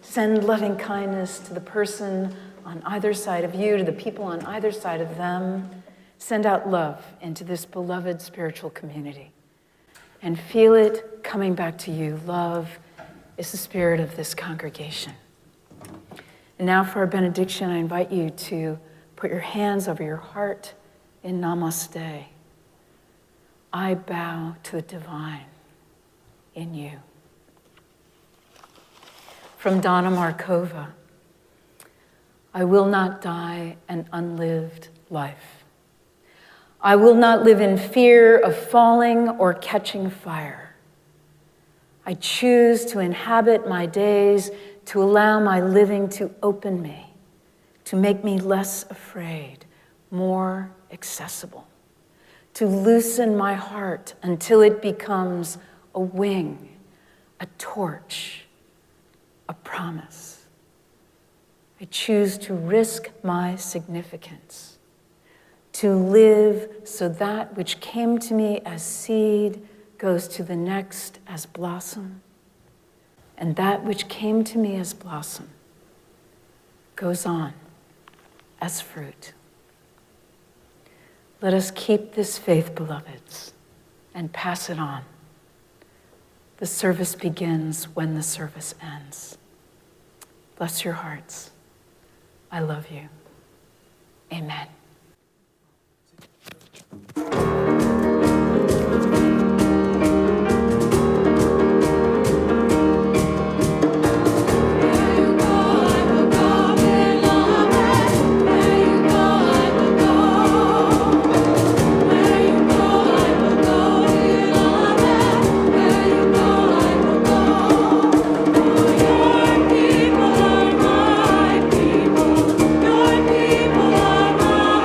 Send loving kindness to the person on either side of you, to the people on either side of them. Send out love into this beloved spiritual community. And feel it coming back to you. Love is the spirit of this congregation. And now for our benediction, I invite you to put your hands over your heart in namaste. I bow to the divine in you. From Donna Markova, I will not die an unlived life. I will not live in fear of falling or catching fire. I choose to inhabit my days, to allow my living to open me, to make me less afraid, more accessible, to loosen my heart until it becomes a wing, a torch, a promise. I choose to risk my significance, to live so that which came to me as seed goes to the next as blossom, and that which came to me as blossom goes on as fruit. Let us keep this faith, beloveds, and pass it on. The service begins when the service ends. Bless your hearts. I love you. Amen. Your people are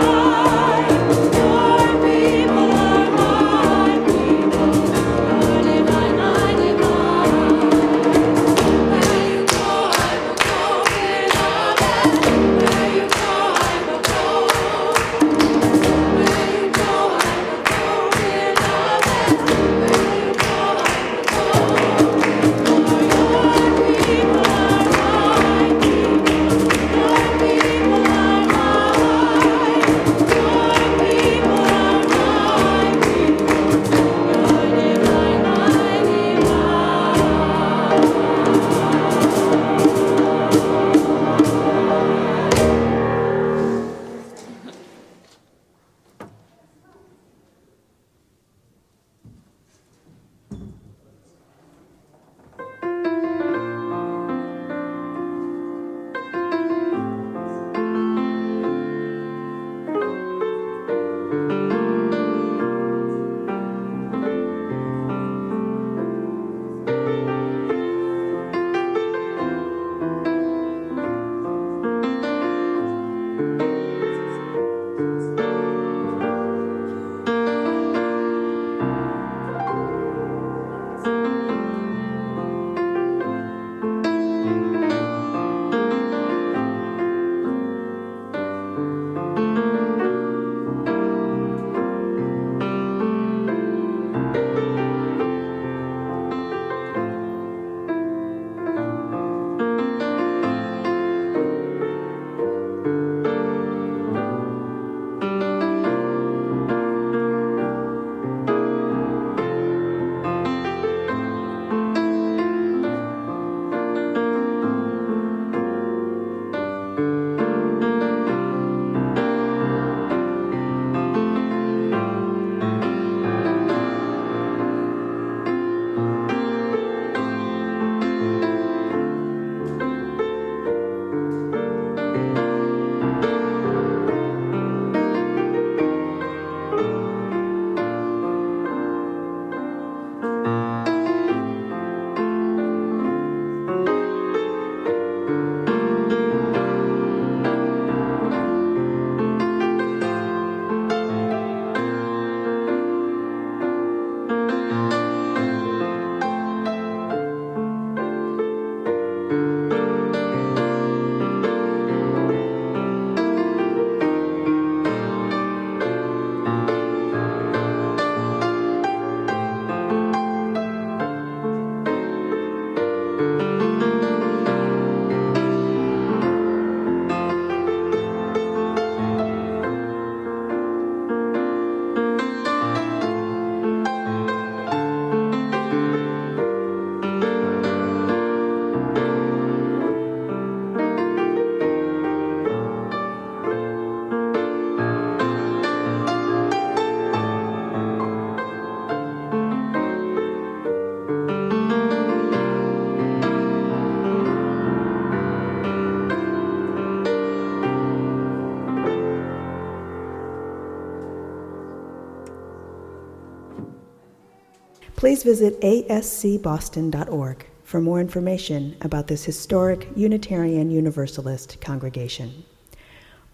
Please visit ascboston.org for more information about this historic Unitarian Universalist congregation.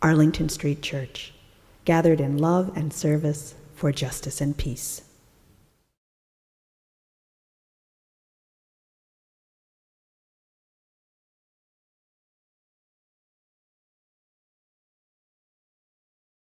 Arlington Street Church, gathered in love and service for justice and peace.